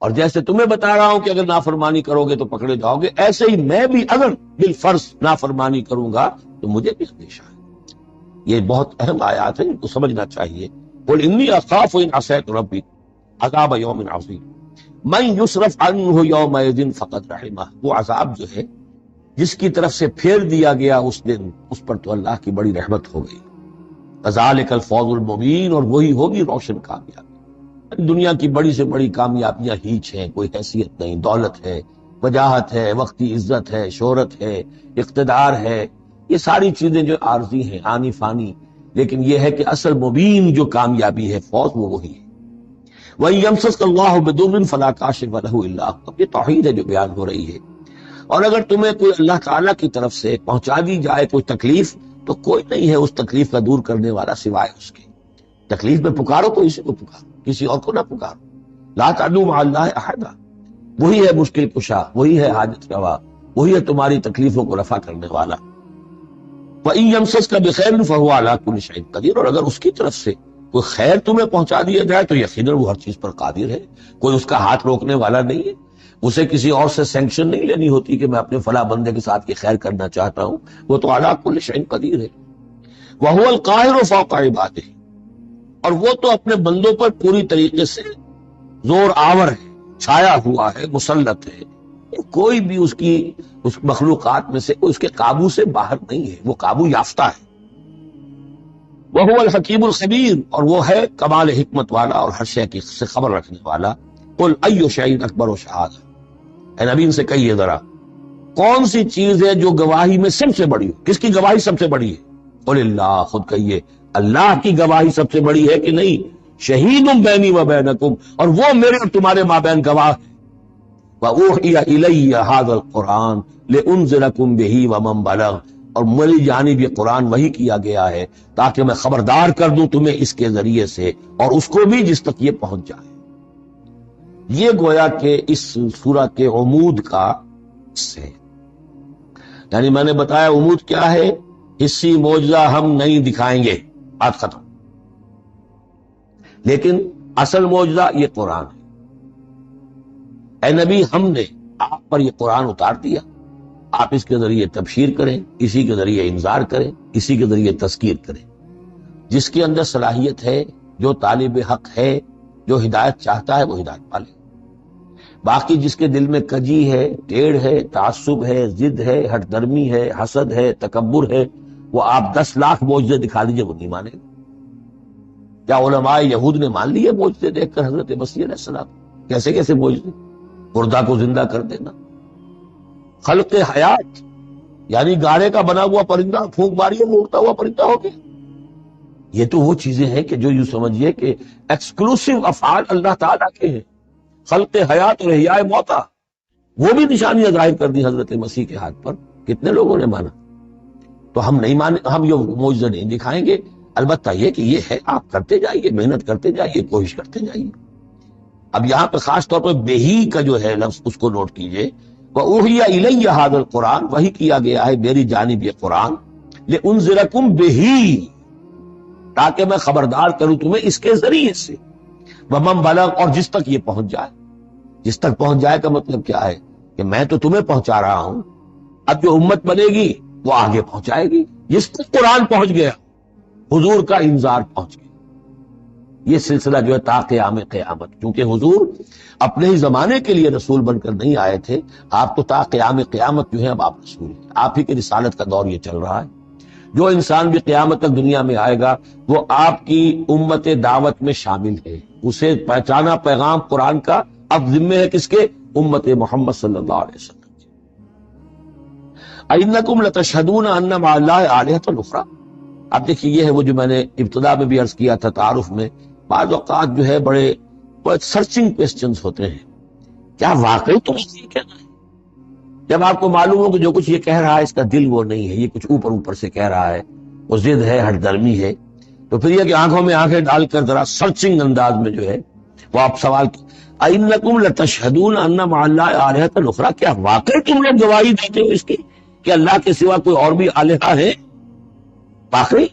اور جیسے تمہیں بتا رہا ہوں کہ اگر نافرمانی کرو گے تو پکڑے جاؤ گے، ایسے ہی میں بھی اگر بالفرض نافرمانی کروں گا تو مجھے بھی اندیشہ ہے۔ یہ بہت اہم آیات ہیں، ان کو سمجھنا چاہیے۔ قل انی اخاف ان عصیت ربی عذاب یوم عظیم من یصرف عنہ یومئذ فقد رحمہ، وہ عذاب جو ہے جس کی طرف سے پھیر دیا گیا اس دن، اس پر تو اللہ کی بڑی رحمت ہو گئی۔ ذالک الفوز المبین، اور وہی ہوگی روشن کامیابی۔ دنیا کی بڑی سے بڑی کامیابیاں ہیچ ہیں، کوئی حیثیت نہیں، دولت ہے، وجاہت ہے، وقتی عزت ہے، شہرت ہے، اقتدار ہے، یہ ساری چیزیں جو عارضی ہیں، آنی فانی، لیکن یہ ہے کہ اصل مبین جو کامیابی ہے، فوز، وہ وہی ہے۔ وَإِن يَمْسَسْكَ اللَّهُ بِضُرٍّ فَلَا كَاشِفَ لَهُ إِلَّا هُوَ، اب یہ توحید ہے جو بیان ہو رہی ہے۔ اور اگر تمہیں کوئی اللہ تعالیٰ کی طرف سے پہنچا دی جائے کوئی تکلیف، تو کوئی نہیں ہے اس تکلیف کا دور کرنے والا سوائے اس کے۔ تکلیف میں پکارو تو اسی کو پکارو، کسی اور کو نہ پکارو۔ لا تدعوا مع اللہ احدا، وہی ہے مشکل کشا، وہی ہے حاجت روا، وہی ہے تمہاری تکلیفوں کو رفع کرنے والا۔ وَإِن يَمْسَسْكَ بِخَيْرٍ فَهُوَ عَلَىٰ كُلِّ شَيْءٍ قَدِيرٌ، اور اگر اس کی طرف سے کوئی خیر تمہیں پہنچا دیا جائے تو یقیناً وہ ہر چیز پر قادر ہے، کوئی اس کا ہاتھ روکنے والا نہیں ہے۔ اسے کسی اور سے سینکشن نہیں لینی ہوتی کہ میں اپنے فلاں بندے کے ساتھ یہ خیر کرنا چاہتا ہوں، وہ تو عَلَىٰ كُلِّ شَيْءٍ قَدِيرٌ ہے۔ وَهُوَ الْقَاهِرُ فَوْقَ عِبَادِهِ، اور وہ تو اپنے بندوں پر پوری طریقے سے زور آور ہے، چھایا ہوا ہے، مسلط ہے، کوئی بھی اس مخلوقات میں سے اس کے قابو سے باہر نہیں ہے، وہ قابو یافتہ ہے۔ وَهُوَ الْحَكِيمُ الْخَبِيرُ، اور وہ ہے کمال حکمت والا اور ہر شے کی سے خبر رکھنے والا۔ قُلْ أَيُّ شَيْءٍ أَكْبَرُ شَهَادَةً، اے نبی ان سے کہیے ذرا کون سی چیز ہے جو گواہی میں سب سے بڑی ہو؟ کس کی گواہی سب سے بڑی ہے؟ قُلِ اللَّهُ، خود کہیے اللہ کی گواہی سب سے بڑی ہے کہ نہیں؟ شہید بینی و بینکم، اور وہ میرے اور تمہارے مابین گواہ ہے۔ وَأُوحِيَ إِلَيَّ هَذَا الْقُرْآنُ لِأُنذِرَكُم بِهِ وَمَن بَلَغَ، اور میری جانب یہ قرآن وحی کیا گیا ہے تاکہ میں خبردار کر دوں تمہیں اس کے ذریعے سے اور اس کو بھی جس تک یہ پہنچ جائے۔ یہ گویا کہ اس سورہ کے عمود کا حصہ ہے، یعنی میں نے بتایا عمود کیا ہے، حصی معجزہ ہم نہیں دکھائیں گے، بات ختم، لیکن اصل معجزہ یہ قرآن ہے۔ اے نبی ہم نے آپ پر یہ قرآن اتار دیا، آپ اس کے ذریعے تبشیر کریں، اسی کے ذریعے انذار کریں، اسی کے ذریعے تذکیر کریں۔ جس کے اندر صلاحیت ہے، جو طالب حق ہے، جو ہدایت چاہتا ہے، وہ ہدایت پالے۔ باقی جس کے دل میں کجی ہے، ٹیڑھ ہے، تعصب ہے، ضد ہے، ہٹ درمی ہے، حسد ہے، تکبر ہے، وہ آپ 10 لاکھ معجزے دکھا دیجئے وہ نہیں مانے گا۔ کیا علماء یہود نے مان لیے معجزے دیکھ کر حضرت مسیح علیہ السلام؟ کیسے کیسے معجزے، مردہ کو زندہ کر دینا، خلق حیات، یعنی گاڑے کا بنا ہوا پرندہ پھونک ماری میں اڑتا ہوا پرندہ ہو گیا۔ یہ تو وہ چیزیں ہیں کہ جو یوں سمجھیے کہ ایکسکلوسیو افعال اللہ تعالیٰ کے ہیں، خلق حیات اور احیاء موتا، وہ بھی نشانیاں ظاہر کر دی حضرت مسیح کے ہاتھ پر، کتنے لوگوں نے مانا؟ تو ہم نہیں مانے، ہم یہ معجزہ نہیں دکھائیں گے، البتہ یہ کہ یہ ہے، آپ کرتے جائیے، محنت کرتے جائیے، کوشش کرتے جائیے۔ اب یہاں پہ خاص طور پر بہی کا جو ہے لفظ اس کو نوٹ کیجئے، وَأُوحِيَ إِلَيَّ هَذَا الْقُرْآنُ، وحی کیا گیا ہے میری جانب یہ قرآن، لِأُنذِرَكُم بِهِ، تاکہ میں خبردار کروں تمہیں اس کے ذریعے سے، وَمَن بَلَغَ، اور جس تک یہ پہنچ جائے۔ جس تک پہنچ جائے کا مطلب کیا ہے کہ میں تو تمہیں پہنچا رہا ہوں، اب جو امت بنے گی وہ آگے پہنچائے گی۔ جس تک قرآن پہنچ گیا، حضور کا انذار پہنچ گیا۔ یہ سلسلہ جو ہے تا قیام قیامت، کیونکہ حضور اپنے ہی زمانے کے لیے رسول بن کر نہیں آئے تھے، آپ تو تا قیام قیامت جو ہے اب آپ رسول ہیں، آپ ہی کی رسالت کا دور یہ چل رہا ہے۔ جو انسان بھی قیامت تک دنیا میں آئے گا وہ آپ کی امت دعوت میں شامل ہے، اسے پہچانا پیغام قرآن کا اب ذمہ ہے کس کے؟ امت محمد صلی اللہ علیہ وسلم۔ اَإِنَّكُمْ لَتَشْهَدُونَ أَنَّ مَعَ اللَّهِ آلِهَةً أُخْرَىٰ، اب دیکھیے یہ ہے وہ جو میں نے ابتدا میں بھی عرض کیا تھا تعارف میں، بعض اوقات جو ہے بڑے سرچنگ کوسچنز ہوتے ہیں، کیا واقعی تم یہ کہنا ہے؟ جب آپ کو معلوم ہو کہ جو کچھ یہ کہہ رہا ہے اس کا دل وہ نہیں ہے، یہ کچھ اوپر اوپر سے کہہ رہا ہے، وہ ضد ہے، ہٹ درمی ہے، تو پھر یہ کہ آنکھوں میں آنکھیں ڈال کر ذرا سرچنگ انداز میں جو ہے وہ آپ سوال اِنَّكُمْ لَتَشْهَدُونَ أَنَّ مَعَ اللَّهِ آلِهَةً أُخْرَىٰ، کیا واقعی تم لوگ گواہی دیتے ہو اس کی کہ اللہ کے سوا کوئی اور بھی الہہ ہے؟ واقعی؟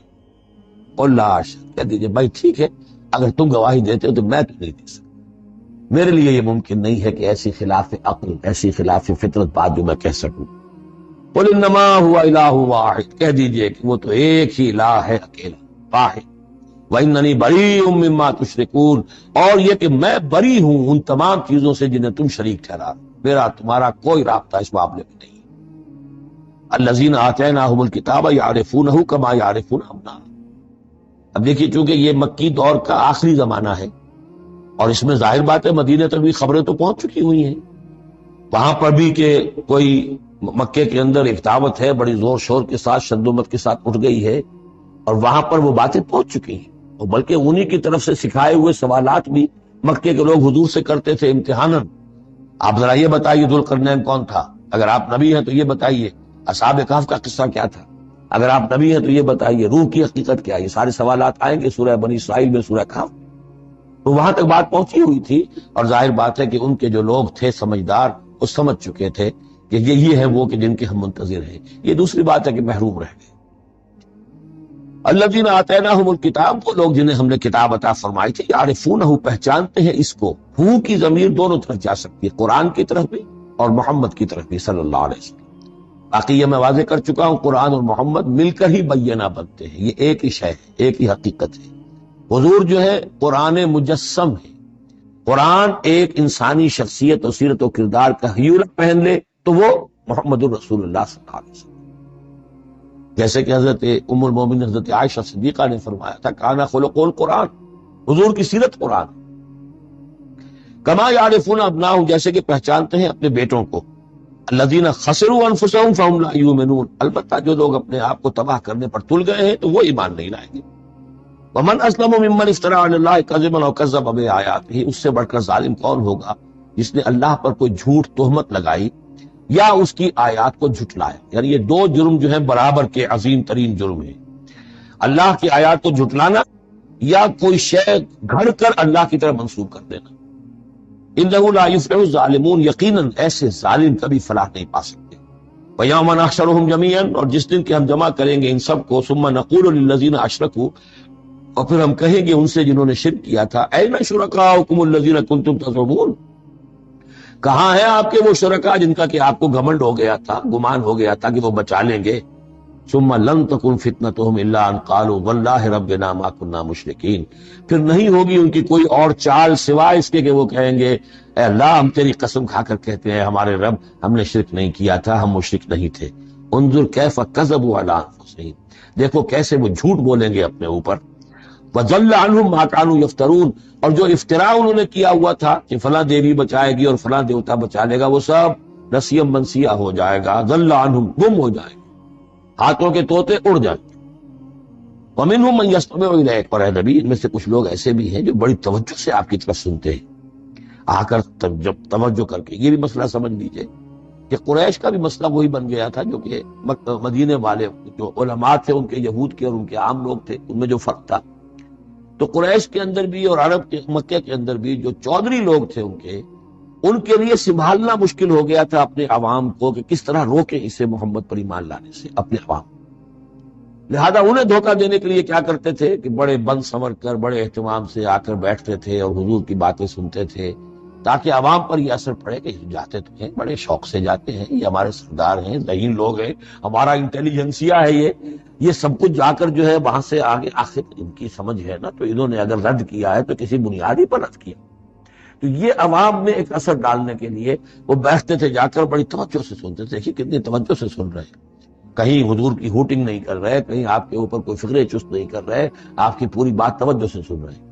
قُل لَا أَشْهَدُ، کہہ دیجئے بھائی ٹھیک ہے، اگر تم گواہی دیتے ہو تو میں تو نہیں دے سکتا۔ میرے لیے یہ ممکن نہیں ہے کہ ایسی خلاف عقل، ایسی خلاف فطرت بات جو میں کہہ سکوں۔ قل انما هو الہ واحد، کہہ دیجئے کہ وہ تو ایک ہی الہ ہے، اکیلا واحد۔ واننی بریء مما تشرکون، اور یہ کہ میں بری ہوں ان تمام چیزوں سے جنہیں تم شریک ٹھہرا، میرا تمہارا کوئی رابطہ اس معاملے میں نہیں۔ الذین آتیناہم الکتاب یعرفونہ کما یعرفون ابناءہم۔ اب دیکھیے، چونکہ یہ مکی دور کا آخری زمانہ ہے اور اس میں ظاہر بات ہے مدینے تک بھی خبریں تو پہنچ چکی ہوئی ہیں، وہاں پر بھی کہ کوئی مکے کے اندر ایک دعوت ہے بڑی زور شور کے ساتھ، شدومت کے ساتھ اٹھ گئی ہے، اور وہاں پر وہ باتیں پہنچ چکی ہیں، اور بلکہ انہی کی طرف سے سکھائے ہوئے سوالات بھی مکے کے لوگ حضور سے کرتے تھے امتحاناً۔ آپ ذرا یہ بتائیے ذوالقرنین کون تھا؟ اگر آپ نبی ہیں تو یہ بتائیے۔ اصحاب کہف کا قصہ کیا تھا؟ اگر آپ نبی ہیں تو یہ بتائیے۔ روح کی حقیقت کیا ہے؟ یہ سارے سوالات آئیں گے سورہ بنی اسرائیل میں، سورہ کہف۔ تو وہاں تک بات پہنچی ہوئی تھی، اور ظاہر بات ہے کہ ان کے جو لوگ تھے سمجھدار، وہ سمجھ چکے تھے کہ یہ ہے وہ کہ جن کے ہم منتظر ہیں۔ یہ دوسری بات ہے کہ محروم رہ گئے۔ الذین آتیناہم الکتاب، وہ لوگ جنہیں ہم نے کتاب عطا فرمائی تھی، یعرفونہ، پہچانتے ہیں اس کو۔ ہو کی ضمیر دونوں طرف جا سکتی ہے، قرآن کی طرف بھی اور محمد کی طرف بھی صلی اللہ علیہ وسلم۔ باقی یہ میں واضح کر چکا ہوں، قرآن اور محمد مل کر ہی بینہ بنتے ہیں، یہ ایک ہی شے ہے، ایک ہی حقیقت ہے۔ حضور جو ہے قرآن مجسم ہے۔ قرآن ایک انسانی شخصیت اور سیرت و کردار کا ہیولت پہن لے تو وہ محمد الرسول اللہ صلی اللہ علیہ وسلم، جیسے کہ حضرت ام المومنین حضرت عائشہ صدیقہ نے فرمایا تھا، کانا خلق القرآن، حضور کی سیرت قرآن۔ کما یعرفون ابناہم، جیسے کہ پہچانتے ہیں اپنے بیٹوں کو۔ الذین خسروا انفسہم فہم لا یؤمنون، البتہ جو لوگ اپنے آپ کو تباہ کرنے پر تل گئے ہیں تو وہ ایمان نہیں لائیں گے۔ ومن اسلم ممن افترى علی اللہ کذبا او کذب بآیاتہ، اس سے بڑھ کر ظالم کون ہوگا جس نے اللہ پر کوئی جھوٹ تہمت لگائی یا اس کی آیات کو جھٹلایا۔ یعنی یہ دو جرم جو ہیں برابر کے عظیم ترین جرم ہیں، اللہ کی آیات کو جھٹلانا یا کوئی شے گھڑ کر اللہ کی طرف منسوب کر دینا۔ انہ لا یفلح الظالمون، یقیناً ایسے ظالم کبھی فلاح نہیں پا سکتے۔ ویوم نحشرہم جمیعا، اور جس دن کہ ہم جمع کریں گے ان سب کو، ثم نقول للذین اشرکوا، اور پھر ہم کہیں گے ان سے جنہوں نے شرک کیا تھا، این شرکاؤکم الذین کنتم تزعمون، کہاں ہیں آپ کے وہ شرکا جن کا کہ آپ کو گھمنڈ ہو گیا تھا، گمان ہو گیا تھا کہ وہ بچا لیں گے۔ ثم لن تکن فتنتہم الا ان قالوا واللہ ربنا ما کنا مشرکین، پھر نہیں ہوگی ان کی کوئی اور چال سوائے اس کے کہ وہ کہیں گے اے اللہ ہم تیری قسم کھا کر کہتے ہیں ہمارے رب ہم نے شرک نہیں کیا تھا، ہم مشرک نہیں تھے۔ انظر کیف کذبوا علی انفسہم، دیکھو کیسے وہ جھوٹ بولیں گے اپنے اوپر۔ وضل عنہم ما کانوا یفترون، اور جو افتراء انہوں نے کیا ہوا تھا کہ فلاں دیوی بچائے گی اور فلاں دیوتا بچا لے گا، وہ سب نسیم منسیہ ہو جائے گا، ضل عنہم، گم ہو جائے گا، ہاتھوں کے طوطے اڑ جائیں گے۔ ومنہم من یستمع الیک، اور اے نبی ان میں سے کچھ لوگ ایسے بھی ہیں جو بڑی توجہ سے آپ کی طرف سنتے ہیں، آ کر جب توجہ کر کے۔ یہ بھی مسئلہ سمجھ لیجئے کہ قریش کا بھی مسئلہ وہی بن گیا تھا جو کہ مدینے والے جو علماء تھے ان کے، یہود کے اور ان کے عام لوگ تھے، ان میں جو فرق تھا۔ تو قریش کے اندر بھی اور عرب کے مکے کے اندر بھی جو چودھری لوگ تھے ان کے لیے سنبھالنا مشکل ہو گیا تھا اپنے عوام کو کہ کس طرح روکیں اسے محمد پر ایمان لانے سے اپنے عوام۔ لہذا انہیں دھوکہ دینے کے لیے کیا کرتے تھے کہ بڑے بند سنور کر بڑے اہتمام سے آ کر بیٹھتے تھے اور حضور کی باتیں سنتے تھے، تاکہ عوام پر یہ اثر پڑے کہ جاتے تو ہیں، بڑے شوق سے جاتے ہیں، یہ ہمارے سردار ہیں، ذہین لوگ ہیں، ہمارا انٹیلیجنسیا ہے، یہ سب کچھ جا کر جو ہے وہاں سے آگے آخر ان کی سمجھ ہے نا، تو انہوں نے اگر رد کیا ہے تو کسی بنیادی پر رد کیا۔ تو یہ عوام میں ایک اثر ڈالنے کے لیے وہ بیٹھتے تھے جا کر، بڑی توجہ سے سنتے تھے، دیکھیے کتنی توجہ سے سن رہے ہیں، کہیں حضور کی ہوٹنگ نہیں کر رہے، کہیں آپ کے اوپر کوئی فکر چست نہیں کر رہے، آپ کی پوری بات توجہ سے سن رہے ہیں۔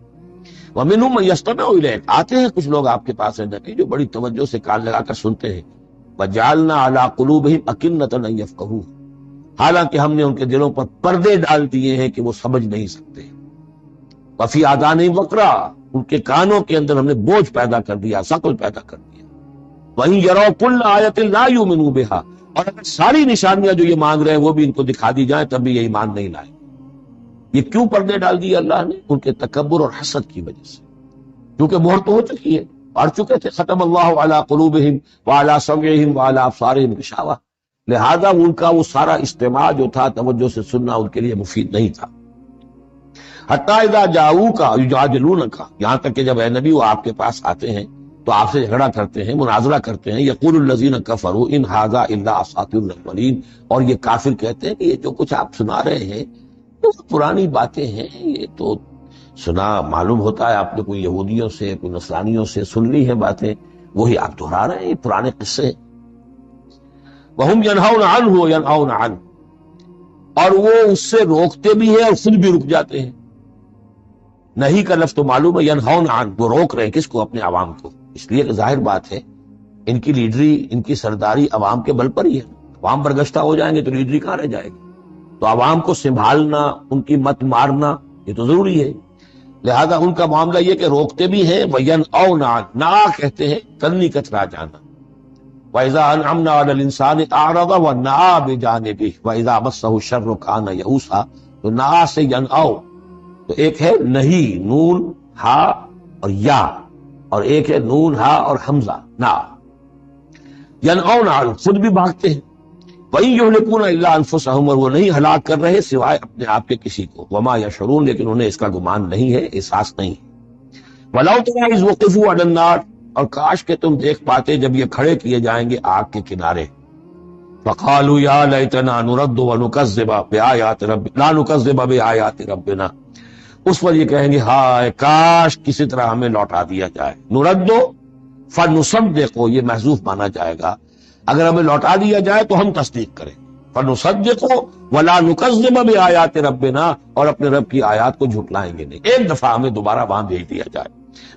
وَمِنْهُمْ مَن يَسْتَمِعُ إِلَيْكَ، آتے ہیں کچھ لوگ آپ کے پاس ہیں نبی جو بڑی توجہ سے کان لگا کر سنتے ہیں۔ وَجَعَلْنَا عَلَىٰ قُلُوبِهِمْ أَكِنَّةً أَن يَفْقَهُوهُ، حالانکہ ہم نے ان کے دلوں پر پردے ڈال دیے ہیں کہ وہ سمجھ نہیں سکتے۔ وَفِي آذَانِهِمْ وَقْرًا، ان کے کانوں کے اندر ہم نے بوجھ پیدا کر دیا، ثقل پیدا کر دیا۔ وَإِن يَرَوْا كُلَّ آيَةٍ لَا يُؤْمِنُوا بِهَا، اور اگر ساری نشانیاں جو یہ مانگ رہے ہیں وہ بھی ان کو دکھا دی جائیں تب بھی یہ ایمان نہیں لائیں۔ یہ کیوں پردے ڈال دیے اللہ نے؟ ان کے تکبر اور حسد کی وجہ سے، کیونکہ مہر تو ہو چکی ہے، پڑھ چکے تھے ختم اللہ علی قلوبہم وعلی سمعہم وعلی ابصارہم غشاوہ، لہذا ان کا وہ سارا استماع جو تھا، توجہ سے سننا ان کے لیے مفید نہیں تھا۔ حتی اذا جاؤک یجادلونک، یہاں تک کہ جب اے نبی وہ آپ کے پاس آتے ہیں تو آپ سے جھگڑا کرتے ہیں، مناظرہ کرتے ہیں. یقول الذین کفروا ان ھذا الا اساطیر الاولین، اور یہ کافر کہتے ہیں کہ یہ جو کچھ آپ سنا رہے ہیں تو پرانی باتیں ہیں، یہ تو سنا معلوم ہوتا ہے آپ نے کوئی یہودیوں سے کوئی نصرانیوں سے سن لی ہیں باتیں، وہی آپ دہرا رہے ہیں، یہ پرانے قصے. وہم ینہون عنہ وینأون عنہ، اور وہ اس سے روکتے بھی ہیں اور خود بھی رک جاتے ہیں. نہیں کا لفظ تو معلوم ہے، ینہون عنہ، وہ روک رہے ہیں کس کو؟ اپنے عوام کو. اس لیے کہ ظاہر بات ہے ان کی لیڈری، ان کی سرداری عوام کے بل پر ہی ہے. عوام برگشتہ ہو جائیں گے تو لیڈری کہاں رہ جائے گی؟ تو عوام کو سنبھالنا، ان کی مت مارنا، یہ تو ضروری ہے. لہذا ان کا معاملہ یہ کہ روکتے بھی ہیں. وَيَنْأَوْنَ عَنْهُ، نا کہتے ہیں کرنی کترا جانا. وَإِذَا أَنْعَمْنَا عَلَى الْإِنسَانِ أَعْرَضَ وَنَأَىٰ بِجَانِبِهِ وَإِذَا مَسَّهُ الشَّرُّ كَانَ يَئُوسًا. تو نا سے ینعو، تو ایک ہے نہیں، نون ہا اور یا، اور ایک ہے نون ہا اور حمزہ نا. ینعون عنہ، خود بھی بھاگتے ہیں. وَإِن يُهْلِكُونَ إِلَّا أَنفُسَهُمْ، اور وہ نہیں ہلاک کر رہے سوائے اپنے آپ کے کسی کو. وَمَا يَشْعُرُونَ، لیکن انہیں اس کا گمان نہیں ہے، احساس نہیں ہے. وَلَوْ تَرَىٰ إِذْ وُقِفُوا عَلَى النَّارِ، اور کاش کہ تم دیکھ پاتے جب یہ کھڑے کیے جائیں گے آگ کے کنارے. فَقَالُوا يَا لَيْتَنَا نُرَدُّ وَنُكَذِّبَ بِآيَاتِ رَبِّنَا لَا نُكَذِّبَ بِآيَاتِ رَبِّنَا. اس پر یہ کہیں گے ہائے کاش کسی طرح ہمیں لوٹا دیا جائے. نُرَدُّ فَنُصَدِّقُ، یہ محذوف مانا جائے گا، اگر ہمیں لوٹا دیا جائے تو ہم تصدیق کریں. فَنُصَدِّقُ وَلَا نُكَذِّبَ بِآيَاتِ رَبِّنَا، اور اپنے رب کی آیات کو جھٹلائیں گے نہیں. ایک دفعہ ہمیں دوبارہ وہاں بھیج دیا جائے.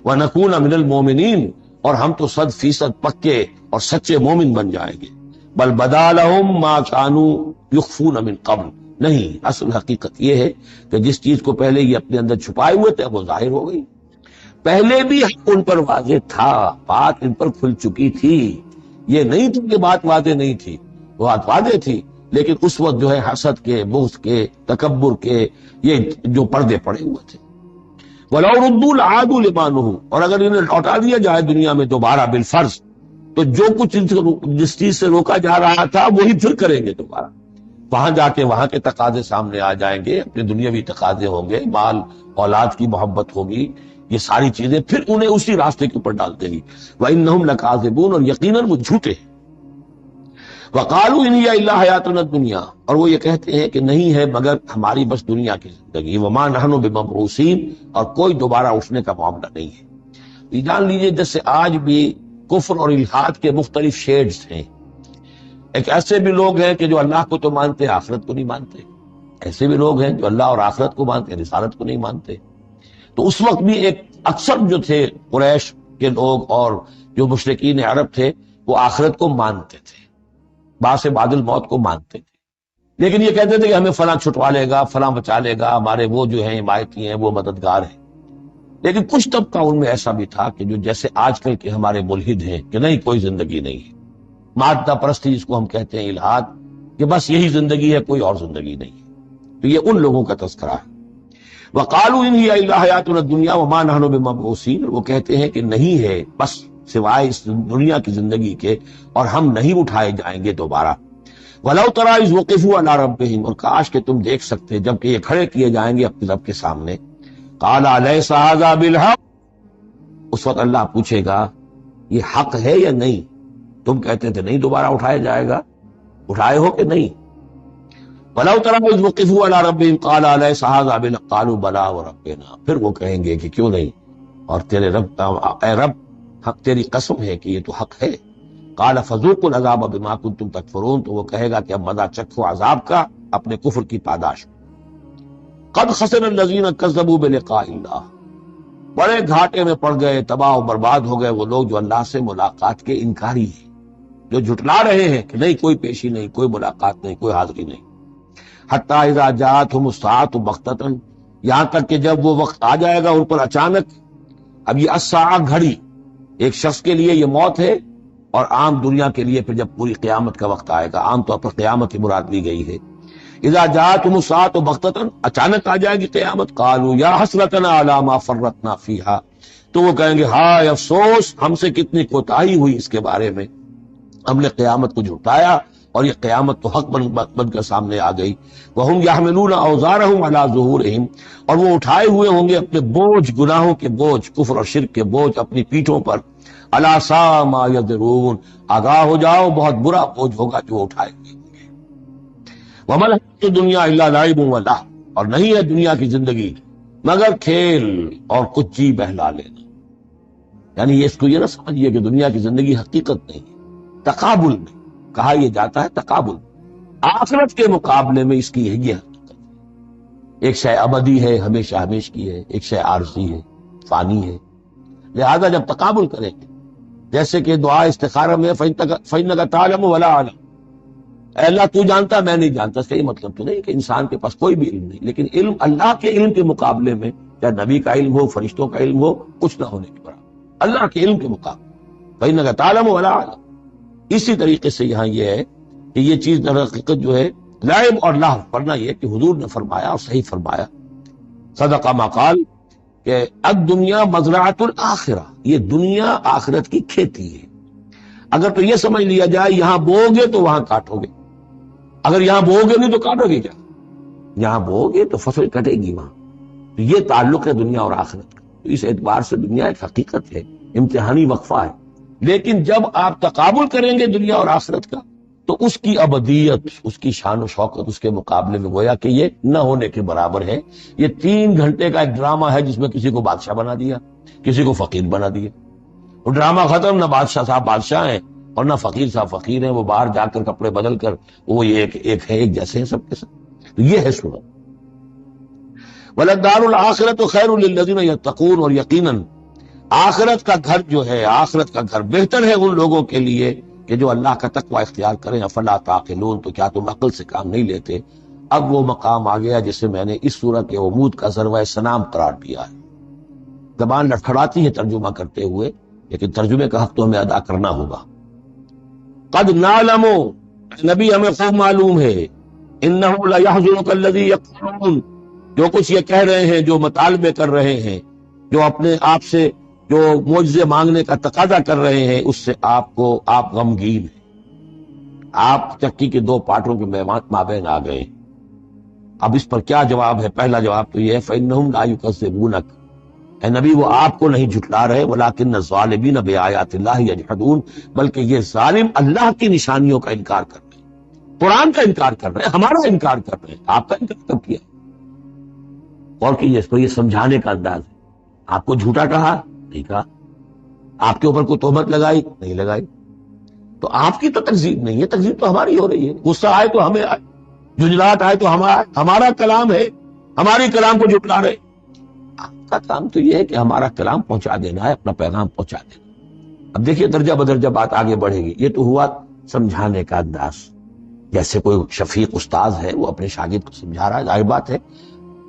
وَنَكُونَ مِنَ الْمُؤْمِنِينَ، اور ہم تو 100% پکے اور سچے مومن بن جائیں گے. بل بدا لهم ما كانوا يخفون من قبل، نہیں، اصل حقیقت یہ ہے کہ جس چیز کو پہلے یہ اپنے اندر چھپائے ہوئے تھے وہ ظاہر ہو گئی. پہلے بھی حق ان پر واضح تھا، بات ان پر کھل چکی تھی. یہ نہیں تھی کہ بات واضح نہیں تھی، بات واضح تھی، لیکن اس وقت جو ہے حسد کے، بغض کے، تکبر کے یہ جو پردے پڑے ہوئے تھے. وَلَوْ رُدُّوا لَعَادُوا لِمَا نُهُوا، اور اگر انہیں لوٹا دیا جائے دنیا میں دوبارہ بالفرض، تو جو کچھ جس چیز سے روکا جا رہا تھا وہی پھر کریں گے دوبارہ. وہاں جا کے وہاں کے تقاضے سامنے آ جائیں گے، اپنے دنیاوی تقاضے ہوں گے، مال اولاد کی محبت ہوگی، یہ ساری چیزیں پھر انہیں اسی راستے کے اوپر ڈال دیں گی. وَإِنَّهُمْ لَكَاذِبُونَ، اور یقیناً وہ جھوٹے ہیں. وَقَالُوا إِنْ هِيَ إِلَّا حَيَاتُنَا الدُّنْيَا، اور وہ یہ کہتے ہیں کہ نہیں ہے مگر ہماری بس دنیا کی زندگی. وَمَا نَحْنُ بِمَبْعُوثِينَ، اور کوئی دوبارہ اٹھنے کا معاملہ نہیں ہے. یہ جان لیجئے جیسے آج بھی کفر اور الحاد کے مختلف شیڈز ہیں. ایک ایسے بھی لوگ ہیں کہ جو اللہ کو تو مانتے ہیں، آخرت کو نہیں مانتے. ایسے بھی لوگ ہیں جو اللہ اور آخرت کو مانتے ہیں، رسالت کو نہیں مانتے. تو اس وقت بھی ایک اکثر جو تھے قریش کے لوگ اور جو مشرکین عرب تھے وہ آخرت کو مانتے تھے، بعث بعد الموت کو مانتے تھے، لیکن یہ کہتے تھے کہ ہمیں فلاں چھٹوا لے گا، فلاں بچا لے گا، ہمارے وہ جو ہیں حمایتی ہیں، وہ مددگار ہیں. لیکن کچھ طبقہ ان میں ایسا بھی تھا کہ جو جیسے آج کل کے ہمارے ملحد ہیں کہ نہیں کوئی زندگی نہیں ہے، مادہ پرستی جس کو ہم کہتے ہیں، الحاد، کہ بس یہی زندگی ہے، کوئی اور زندگی نہیں ہے. تو یہ ان لوگوں کا تذکرہ ہے. وَقَالُوا إِنْ هِيَ إِلَّا حَيَاتُنَا الدُّنْيَا وَمَا نَحْنُ بِمَبْعُوثِينَ، وہ کہتے ہیں کہ نہیں ہے بس سوائے اس دنیا کی زندگی کے، اور ہم نہیں اٹھائے جائیں گے دوبارہ. وَلَوْ تَرَىٰ إِذْ وُقِفُوا عَلَىٰ رَبِّهِمْ، اور کاش کہ تم دیکھ سکتے جبکہ یہ کھڑے کیے جائیں گے اپنے رب کے سامنے. قَالَ أَلَيْسَ هَٰذَا بِالْحَقِّ، اس وقت اللہ پوچھے گا یہ حق ہے یا نہیں؟ تم کہتے تھے نہیں دوبارہ اٹھایا جائے گا، اٹھائے ہو کہ نہیں؟ وَلَوْ تَرَىٰ إِذْ وُقِفُوا عَلَىٰ رَبِّهِمْ قَالَ أَلَيْسَ هَٰذَا بِالْحَقِّ قَالُوا بَلَىٰ وَرَبِّنَا، پھر وہ کہیں گے کہ کیوں نہیں، اور تیرے رب، اے رب حق تیری قسم ہے کہ یہ تو حق ہے. قَالَ فَذُوقُوا الْعَذَابَ بِمَا كُنتُمْ تَكْفُرُونَ، تو وہ کہے گا کہ اب مزہ چکھو عذاب کا اپنے کفر کی پاداش. قَدْ خَسِرَ الَّذِينَ كَذَّبُوا بِلِقَاءِ اللَّهِ، بڑے گھاٹے میں پڑ گئے، تباہ و برباد ہو گئے وہ لوگ جو اللہ سے ملاقات کے انکاری ہیں، جو جھٹلا رہے ہیں کہ نہیں کوئی پیشی نہیں، کوئی ملاقات نہیں، کوئی حاضری نہیں. حتیٰ اذا جاءتهم الساعة بغتة، یہاں تک کہ جب وہ وقت آ جائے گا ان پر اچانک. اب یہ الساعہ گھڑی ایک شخص کے لیے یہ موت ہے، اور عام دنیا کے لیے پھر جب پوری قیامت کا وقت آئے گا، عام طور پر قیامت کی مراد لی گئی ہے. اذا جاءتهم الساعة بغتة، اچانک آ جائے گی قیامت. قالوا یا حسرتنا علی ما فرطنا فیہا، تو وہ کہیں گے ہائے افسوس ہم سے کتنی کوتاہی ہوئی اس کے بارے میں، ہم نے قیامت کو جھٹایا اور یہ قیامت تو حق بن کر سامنے آ گئی. وَهُمْ يَحْمِلُونَ أَوْزَارَهُمْ عَلَىٰ ظُهُورِهِمْ، اور وہ اٹھائے ہوئے ہوں گے اپنے بوجھ، گناہوں کے بوجھ، کفر اور شرک کے بوجھ اپنی پیٹھوں پر. الا ساء ما یذرون، آگاہ ہو جاؤ بہت برا بوجھ ہوگا جو اٹھائیں گے۔ وما الحیاۃ الدنیا الا لعب و لہو، اور نہیں ہے دنیا کی زندگی مگر کھیل اور کچھ جی بہلا لینا۔ یعنی اس کو یہ نہ سمجھیے کہ دنیا کی زندگی حقیقت نہیں ہے، تقابل میں کہا یہ جاتا ہے، تقابل آخرت کے مقابلے میں اس کی یہ حقیقت ہے۔ ایک شے ابدی ہے، ہمیشہ ہمیش کی ہے، ایک شے عارضی ہے، فانی ہے۔ لہذا جب تقابل کریں گے، جیسے کہ دعا استخارہ میں فَإِنَّكَ تَعْلَمُ وَلَا أَعْلَمُ، اے اللہ تو جانتا میں نہیں جانتا، اس کا یہ مطلب تو نہیں کہ انسان کے پاس کوئی بھی علم نہیں، لیکن علم اللہ کے علم کے مقابلے میں، چاہے نبی کا علم ہو، فرشتوں کا علم ہو، کچھ نہ ہونے کے برابر اللہ کے علم کے مقابلے۔ فَإِنَّكَ تَعْلَمُ وَلَا أَعْلَمُ۔ اسی طریقے سے یہاں یہ ہے کہ یہ چیز در حقیقت جو ہے لعب اور لہو، ورنہ یہ کہ حضور نے فرمایا اور صحیح فرمایا، صدق ما قال، کہ الدنیا مزرعۃ الآخرہ، یہ دنیا آخرت کی کھیتی ہے۔ اگر تو یہ سمجھ لیا جائے یہاں بو گے تو وہاں کاٹو گے، اگر یہاں بو گے نہیں تو کاٹو گے کیا؟ یہاں بو گے تو فصل کٹے گی وہاں۔ تو یہ تعلق ہے دنیا اور آخرت کا۔ تو اس اعتبار سے دنیا ایک حقیقت ہے، امتحانی وقفہ ہے، لیکن جب آپ تقابل کریں گے دنیا اور آخرت کا تو اس کی ابدیت، اس کی شان و شوکت اس کے مقابلے میں گویا کہ یہ نہ ہونے کے برابر ہے۔ یہ 3 گھنٹے کا ایک ڈرامہ ہے جس میں کسی کو بادشاہ بنا دیا، کسی کو فقیر بنا دیا، وہ ڈرامہ ختم، نہ بادشاہ صاحب بادشاہ ہیں اور نہ فقیر صاحب فقیر ہیں، وہ باہر جا کر کپڑے بدل کر وہ ایک جیسے ہیں سب کے ساتھ۔ تو یہ ہے صورت۔ وَلَلدَّارُ الْآخِرَةُ خَيْرٌ لِّلَّذِينَ يَتَّقُونَ، اور یقیناً آخرت کا گھر جو ہے، آخرت کا گھر بہتر ہے ان لوگوں کے لیے کہ جو اللہ کا تقوی اختیار کریں۔ افلا تعقلون، تو کیا تم عقل سے کام نہیں لیتے؟ اب وہ مقام آ گیا جسے میں نے اس سورۃ عمود کا ذروۂ سنام قرار دیا ہے۔ زبان لڑکھڑاتی ہے ترجمہ کرتے ہوئے، لیکن ترجمے کا حق تو ہمیں ادا کرنا ہوگا۔ قد نعلم، نبی ہمیں خوب معلوم ہے، انہ لیحزنک الذی یقولون، جو کچھ یہ کہہ رہے ہیں، جو مطالبے کر رہے ہیں، جو اپنے آپ سے جو معجزے مانگنے کا تقاضا کر رہے ہیں، اس سے آپ غمگین ہیں، آپ چکی کے 2 پارٹوں کے مابین آ گئے۔ اب اس پر کیا جواب ہے؟ پہلا جواب تو یہ ہے فَإِنَّهُمْ لَا يُكَذِّبُونَكَ، اے نبی وہ آپ کو نہیں جھٹلا رہے، وَلَٰكِنَّ الظَّالِمِينَ بِآيَاتِ اللَّهِ يَجْحَدُونَ، بلکہ یہ ظالم اللہ کی نشانیوں کا انکار کر رہے ہیں، قرآن کا انکار کر رہے ہیں، ہمارا انکار کر رہے ہیں۔ آپ کا انکار کب کیا؟ اور کہ اس کو یہ سمجھانے کا انداز ہے۔ آپ کو جھوٹا کہا؟ نہیں کہا۔ آپ کے اوپر کوئی تہمت لگائی؟ نہیں لگائی۔ تو آپ کی تو تکذیب نہیں ہے، تکذیب تو ہماری ہو رہی ہے۔ غصہ آئے تو ہمیں آئے، جھنجھلاہٹ آئے تو ہمارا کلام ہے، ہماری کلام کو جھٹلا رہے۔ آپ کا کام تو یہ ہے کہ ہمارا کلام پہنچا دینا ہے، اپنا پیغام پہنچا دینا۔ اب دیکھیے درجہ بدرجہ بات آگے بڑھے گی۔ یہ تو ہوا سمجھانے کا انداز، جیسے کوئی شفیق استاذ ہے وہ اپنے شاگرد کو سمجھا رہا ہے۔ ظاہر بات ہے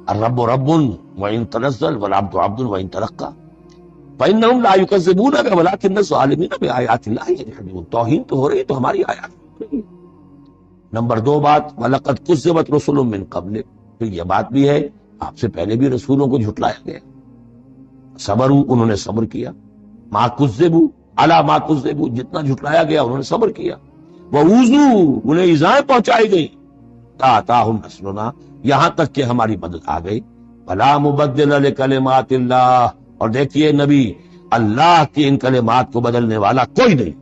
الرب رب وإن تنزل والعبد عبد وإن ترقى فإنهم لا يكذبونك ولكن الظالمين بآيات الله يجحدون۔ توہین تو ہو رہی ہے تو ہماری آیات ہو رہی ہے۔ نمبر 2 بات وَلَقَدْ كُذِّبَتْ رُسُلٌ مِّن قَبْلِكَ، تو یہ بات بھی ہے آپ سے پہلے بھی رسولوں کو جھٹلایا گیا، صبروا، انہوں نے صبر کیا، ما كُذِّبوا عَلَى ما كُذِّبوا، جتنا جھٹلایا گیا انہوں نے صبر کیا، وَأُوذُوا، انہیں ایذائیں پہنچائی گئی، تَأْتَاهُمْ نَصْرُنَا، یہاں تک کہ ہماری مدد آ گئی۔ وَلَا مُبَدِّلَ لِكَلِمَاتِ اللَّهِ، اور دیکھیے نبی، اللہ کی ان کلمات کو بدلنے والا کوئی نہیں۔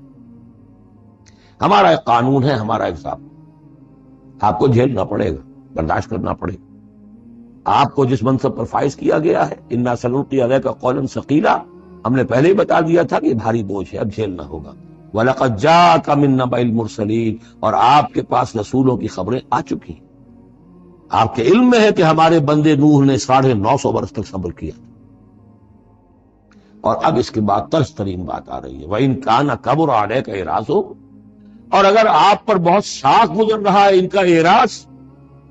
ہمارا ایک قانون ہے، ہمارا ایک ضابطہ، آپ کو جھیلنا پڑے گا، برداشت کرنا پڑے گا۔ آپ کو جس منصب پر فائز کیا گیا ہے، اِنَّا سَنُلْقِي عَلَيْكَ قَوْلًا ثَقِيلًا، ہم نے پہلے ہی بتا دیا تھا کہ بھاری بوجھ ہے، اب جھیلنا ہوگا۔ وَلَقَدْ جَاءَكَ مِن نَّبَإِ الْمُرْسَلِينَ، اور آپ کے پاس رسولوں کی خبریں آ چکی ہیں۔ آپ کے علم میں ہے کہ ہمارے بندے نوح نے 950 برس تک صبر کیا، اور اب اس کے بعد تلخ ترین بات آ رہی ہے، وَإِن كَانَ كَبُرَ عَلَيْكَ إِعْرَاضُهُ، اور اگر آپ پر بہت شاق گزر رہا ہے ان کا اعراض،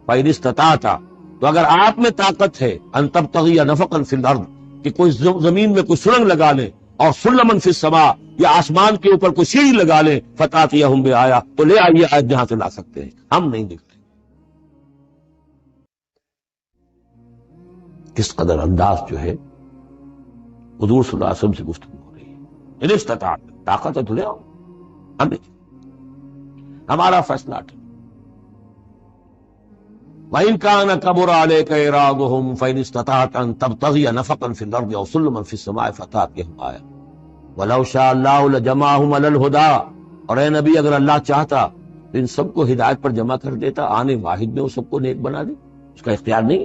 فَإِنِ اسْتَطَعْتَ، تو اگر آپ میں طاقت ہے، أَن تَبْتَغِيَ نَفَقًا فِي الْأَرْضِ، کہ کوئی زمین میں کوئی سرنگ لگا لے، اور سُلَّمًا فِي السَّمَاء، یا آسمان کے اوپر کوئی سیڑھی لگا لے، فَتَأْتِيَهُم بِآيَةٍ، تو لے آئیے آیت جہاں سے لا سکتے ہیں، ہم نہیں دکھائیں۔ کس قدر انداز جو ہے حضور صلی اللہ علیہ وسلم سے گفتگو ہو رہی ہے۔ ان استطاعت، طاقت ہے تو لے آؤ، ہم نہیں، ہمارا فیصلہ ہے۔ وَإِن كَانَ كَبُرَ عَلَيْكَ إِعْرَاضُهُمْ فَإِنِ اسْتَطَعْتَ أَن تَبْتَغِيَ نَفَقًا فِي الْأَرْضِ أَوْ سُلَّمًا فِي السَّمَاءِ فَتَأْتِيَهُمْ آيَةً، وَلَوْ شَاءَ اللَّهُ لَجَمَعَهُمْ عَلَى الْهُدَىٰ، اور اے نبی اگر اللہ چاہتا تو ان سب کو ہدایت پر جمع کر دیتا، آنے واحد میں وہ سب کو نیک بنا دے، اس کا اختیار نہیں۔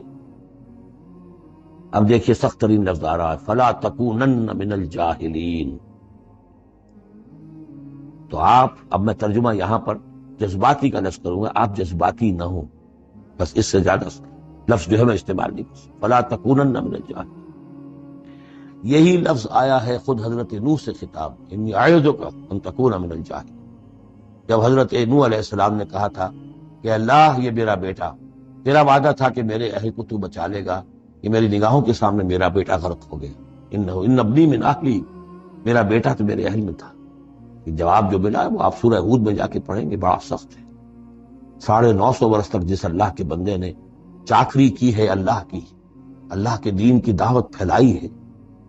اب دیکھیے سخت ترین لفظ آ رہا ہے، فَلَا تَكُونَنَّ مِنَ الْجَاهِلِينَ۔ تو آپ، اب میں ترجمہ یہاں پر جذباتی کا لفظ کروں گا، آپ جذباتی نہ ہوں، بس اس سے زیادہ لفظ جو ہے میں استعمال نہیں کروں۔ فَلَا تَكُونَنَّ مِنَ الْجَاهِلِينَ، یہی لفظ آیا ہے خود حضرت نوح سے خطاب، انی اعوذک ان تکون من الجاہلین۔ جب حضرت نوح علیہ السلام نے کہا تھا کہ اللہ یہ میرا بیٹا، تیرا وعدہ تھا کہ میرے اہل کو تو بچا لے گا، یہ میری نگاہوں کے سامنے میرا بیٹا غرق ہو گیا، ان ابنی من اہلی، میرا بیٹا تو میرے اہل میں تھا۔ یہ جواب جو ملا ہے وہ آپ سورہ ہود میں جا کے پڑھیں گے، بڑا سخت ہے۔ 950 برس تک جس اللہ کے بندے نے چاکری کی ہے اللہ کی، اللہ کے دین کی دعوت پھیلائی ہے،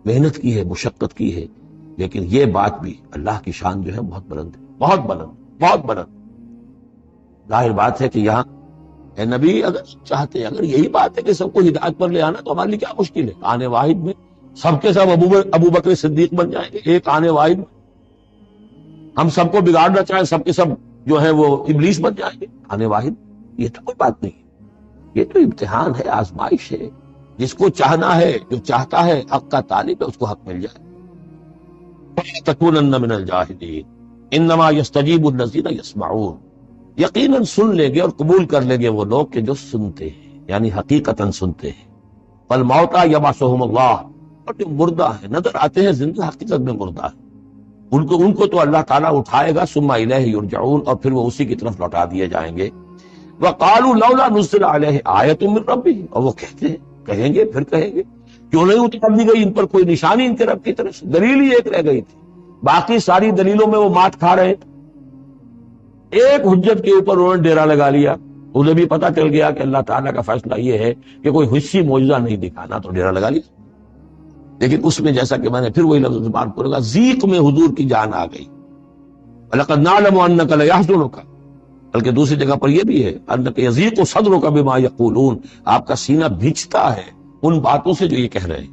محنت کی ہے، مشقت کی ہے، لیکن یہ بات بھی اللہ کی شان جو ہے بہت بلند ہے، بہت بلند، بہت بلند۔ ظاہر بات ہے کہ یہاں اے نبی اگر چاہتے ہیں، اگر یہی بات ہے کہ سب کو ہدایت پر لے آنا، تو ہمارے لیے کیا مشکل ہے؟ آنے واحد میں سب کے سب ابو بکر صدیق بن جائیں گے، ایک آنے واحد میں ہم سب کو بگاڑنا چاہیں، سب کے سب جو ہے وہ ابلیس بن جائیں گے آنے واحد۔ یہ تو کوئی بات نہیں ہے، یہ تو امتحان ہے، آزمائش ہے۔ جس کو چاہنا ہے، جو چاہتا ہے، حق کا طالب ہے، اس کو حق مل جائے۔ تَكُونَنَّ مِنَ الْجَاهِلِينَ إِنَّمَا يَسْتَجِيبُ الَّذِينَ يَسْمَعُونَ، یقیناً سن لیں گے اور قبول کر لیں گے وہ لوگ کہ جو سنتے ہیں، یعنی حقیقتاً سنتے ہیں۔ فَالْمَوْتَىٰ يَبْعَثُهُمُ اللَّهُ، اور جو مردہ ہے نظر آتے ہیں زندہ، حقیقت میں مردہ ہے، ان کو تو اللہ تعالیٰ اٹھائے گا، ثُمَّ إِلَيْهِ يُرْجَعُونَ، اور پھر وہ اسی کی طرف لوٹا دیے جائیں گے۔ وَقَالُوا لَوْلَا نُزِّلَ عَلَيْهِ آيَةٌ مِّن رَّبِّهِ، اور وہ کہتے ہیں، کہیں گے، پھر کہیں گے، کیوں نہیں اتار دی گئی ان پر کوئی نشانی ان کے رب کی طرف سے؟ دلیل ہی ایک رہ گئی تھی، باقی ساری دلیلوں میں وہ مات کھا رہے تھے، ایک حجت کے اوپر انہوں نے ڈیرا لگا لیا۔ انہیں بھی پتا چل گیا کہ اللہ تعالیٰ کا فیصلہ یہ ہے کہ کوئی حصی معجزہ نہیں دکھانا، تو ڈیرا لگا لیا۔ لیکن اس میں جیسا کہ میں نے پھر وہی لفظ زبان پر لگا، ذیق میں حضور کی جان آ گئی۔ وَلَقَدْ نَعْلَمُ أَنَّكَ لَيَحْزُنُكَ، بلکہ دوسری جگہ پر یہ بھی ہے، أَنَّكَ يَضِيقُ صَدْرُكَ بِمَا يَقُولُونَ، آپ کا سینہ بھیجتا ہے ان باتوں سے جو یہ کہہ رہے ہیں۔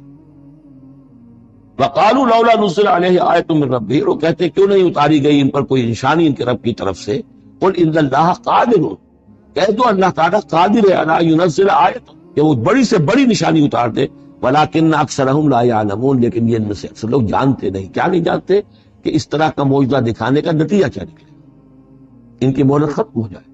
وَقَالُوا لَوْلَا نُزِّلَ عَلَيْهِ آيَةٌ مِّن رَّبِّهِ، وہ کہتے کیوں نہیں اتاری گئی ان پر کوئی نشانی ان کے رب کی طرف سے۔ قُلْ إِنَّ اللَّهَ قَادِرٌ، کہہ دو اللہ تعالیٰ قادر ہے عَلَىٰ يُنَزِّلَ آیَةً، کہ وہ بڑی سے بڑی نشانی اتار دے، وَلَٰكِنَّ أَكْثَرَهُمْ لَا يَعْلَمُونَ، لیکن یہ ان میں سے اکثر لوگ جانتے نہیں۔ کیا نہیں جانتے؟ کہ اس طرح کا معجزہ دکھانے کا نتیجہ کیا نکلے گا، ان کی مہلت ختم ہو جائے۔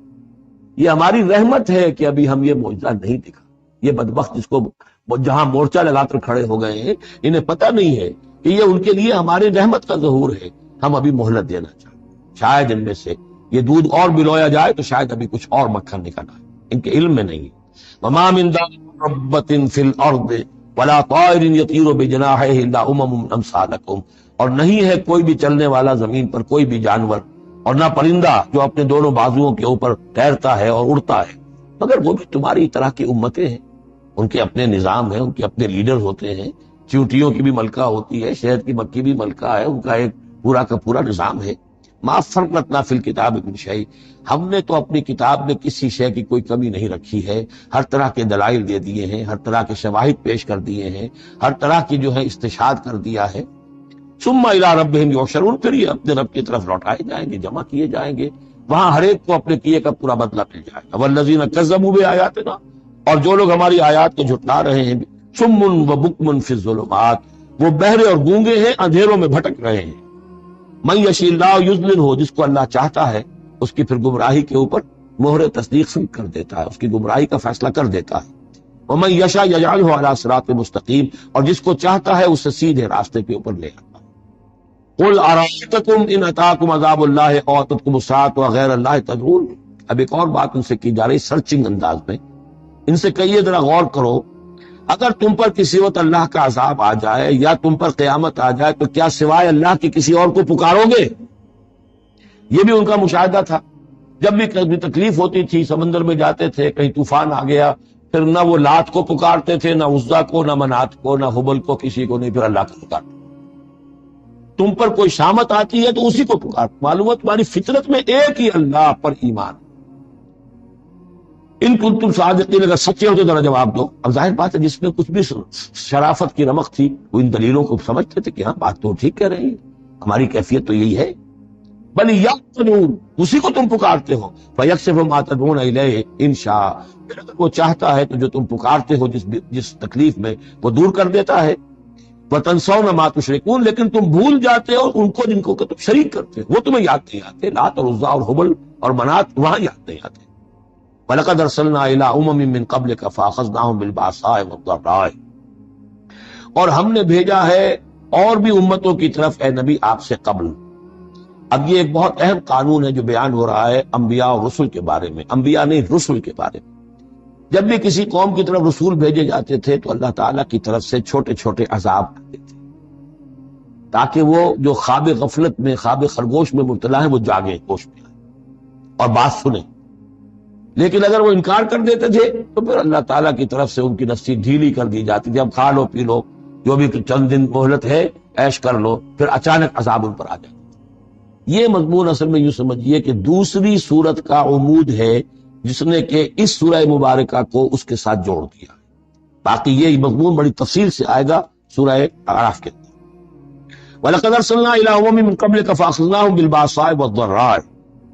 یہ ہماری رحمت ہے کہ ابھی ہم یہ معجزہ نہیں دکھا۔ یہ بدبخت جس کو جہاں مورچہ لگا کر کھڑے ہو گئے ہیں، انہیں پتہ نہیں ہے کہ یہ ان کے لیے ہماری رحمت کا ظہور ہے، ہم ابھی مہلت دینا چاہتے، شاید ان میں سے یہ دودھ اور بلویا جائے تو شاید ابھی کچھ اور مکھن نکل آئے، ان کے علم میں نہیں ہے۔ وَمَا مِن دَابَّةٍ فِي الْأَرْضِ وَلَا طَائِرٍ يَطِيرُ بِجَنَاحَيْهِ إِلَّا أُمَمٌ أَمْثَالُكُمْ، اور نہیں ہے کوئی بھی چلنے والا زمین پر، کوئی بھی جانور، اور نہ پرندہ جو اپنے دونوں بازوؤں کے اوپر تیرتا ہے اور اڑتا ہے، مگر وہ بھی تمہاری طرح کی امتیں ہیں، ان کے اپنے نظام ہیں، ان کے اپنے لیڈر ہوتے ہیں، چیونٹیوں کی بھی ملکہ ہوتی ہے، شہد کی مکھی بھی ملکہ ہے، ان کا ایک پورا کا پورا نظام ہے۔ ما فرقنا فی الکتاب من شیء، ہم نے تو اپنی کتاب میں کسی شے کی کوئی کمی نہیں رکھی ہے، ہر طرح کے دلائل دے دیے ہیں، ہر طرح کے شواہد پیش کر دیے ہیں، ہر طرح کی جو ہے استشہاد کر دیا ہے۔ ثم الی ربہم یحشرون، پھر یہ اپنے رب کی طرف لوٹائے جائیں گے، جمع کیے جائیں گے، وہاں ہر ایک کو اپنے کیے کا پورا بدلہ مل جائے گا۔ والذین کذبوا بآیاتنا، اور جو لوگ ہماری آیات کو جھٹلا رہے ہیں، صم و بکم فی الظلمات، وہ بہرے اور گونگے ہیں، اندھیروں میں بھٹک رہے ہیں۔ من یشاء اللہ یضللہ، جس کو اللہ چاہتا ہے اس کی پھر گمراہی کے اوپر مہر تصدیق سے کر دیتا ہے، اس کی گمراہی کا فیصلہ کر دیتا ہے۔ ومن یشاء یجعلہ علی صراط مستقیم، اور جس کو چاہتا ہے اسے سیدھے راستے کے اوپر لے آتا ہے۔ قل ارأیتکم ان اتاکم عذاب اللہ او اتتکم الساعۃ وغیر اللہ تدعون، اب ایک اور بات ان سے کی جا رہی سرچنگ انداز میں، ان سے کہیے ذرا غور کرو، اگر تم پر کسی وقت اللہ کا عذاب آ جائے یا تم پر قیامت آ جائے تو کیا سوائے اللہ کے کسی اور کو پکارو گے؟ یہ بھی ان کا مشاہدہ تھا، جب بھی کبھی تکلیف ہوتی تھی، سمندر میں جاتے تھے، کہیں طوفان آ گیا، پھر نہ وہ لات کو پکارتے تھے، نہ عزا کو، نہ منات کو، نہ حبل کو، کسی کو نہیں، پھر اللہ کو پکارتے۔ تم پر کوئی شامت آتی ہے تو اسی کو پکار، معلوم ہے تمہاری فطرت میں ایک ہی اللہ پر ایمان۔ ان کنتم صادقین، اگر سچے ہو تو ذرا جواب دو۔ اب ظاہر بات ہے جس میں کچھ بھی شرافت کی رمق تھی وہ ان دلیلوں کو سمجھتے تھے کہ ہاں بات تو ٹھیک کہہ رہی ہے، ہماری کیفیت تو یہی ہے. بل یعقلون، اسی کو تم پکارتے ہو. فیکشف ما تدعون الیہ ان شاء، پھر اگر وہ چاہتا ہے تو جو تم پکارتے ہو جس تکلیف میں، وہ دور کر دیتا ہے. وتنسون ما تشركون، لیکن تم بھول جاتے ہو ان کو جن کو کہ تم شریک کرتے ہو، وہ تمہیں یاد نہیں آتے. لات اور عزا اور حبل اور منات وہاں یاد نہیں آتے. وَلَقَدْ أَرْسَلْنَا إِلَىٰ أُمَمٍ مِّن قَبْلِكَ فَأَخَذْنَاهُم بِالْبَأْسَاءِ وَالضَّرَّاءِ، اور ہم نے بھیجا ہے اور بھی امتوں کی طرف اے نبی آپ سے قبل. اب یہ ایک بہت اہم قانون ہے جو بیان ہو رہا ہے انبیاء اور رسل کے بارے میں، انبیاء نہیں رسل کے بارے میں. جب بھی کسی قوم کی طرف رسول بھیجے جاتے تھے تو اللہ تعالیٰ کی طرف سے چھوٹے چھوٹے عذاب آتے تھے تاکہ وہ جو خواب غفلت میں، خواب خرگوش میں مبتلا ہیں، وہ جاگیں، ہوش میں آئیں اور بات سنیں. لیکن اگر وہ انکار کر دیتے تھے تو پھر اللہ تعالیٰ کی طرف سے ان کی نفسی ڈھیلی کر دی جاتی تھی. اب کھا لو پی لو، جو بھی چند دن مہلت ہے عیش کر لو، پھر اچانک عذاب ان پر آ جاتا. یہ مضمون اصل میں یوں سمجھیے کہ دوسری سورت کا عمود ہے جس نے کہ اس سورہ مبارکہ کو اس کے ساتھ جوڑ دیا. باقی یہ مضمون بڑی تفصیل سے آئے گا سورہ اعراف کے اندر. وَلَقَدْ أَرْسَلْنَا إِلَىٰ أُمَمٍ مِّن قَبْلِكَ فَأَخَذْنَاهُم بِالْبَأْسَاءِ وَالضَّرَّاءِ،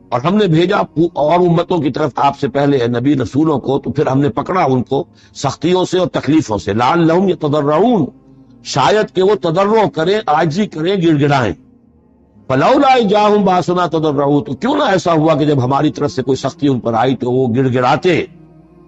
اور ہم نے بھیجا اور امتوں کی طرف آپ سے پہلے نبی رسولوں کو، تو پھر ہم نے پکڑا ان کو سختیوں سے اور تکلیفوں سے. لعلہم یتضرعون، شاید کہ وہ تضرع کریں، عاجزی کریں، گڑ گڑائیں. فلولا جاءہم باسنا تضرعوا، تو کیوں نہ ایسا ہوا کہ جب ہماری طرف سے کوئی سختی ان پر آئی تو وہ گڑ گڑاتے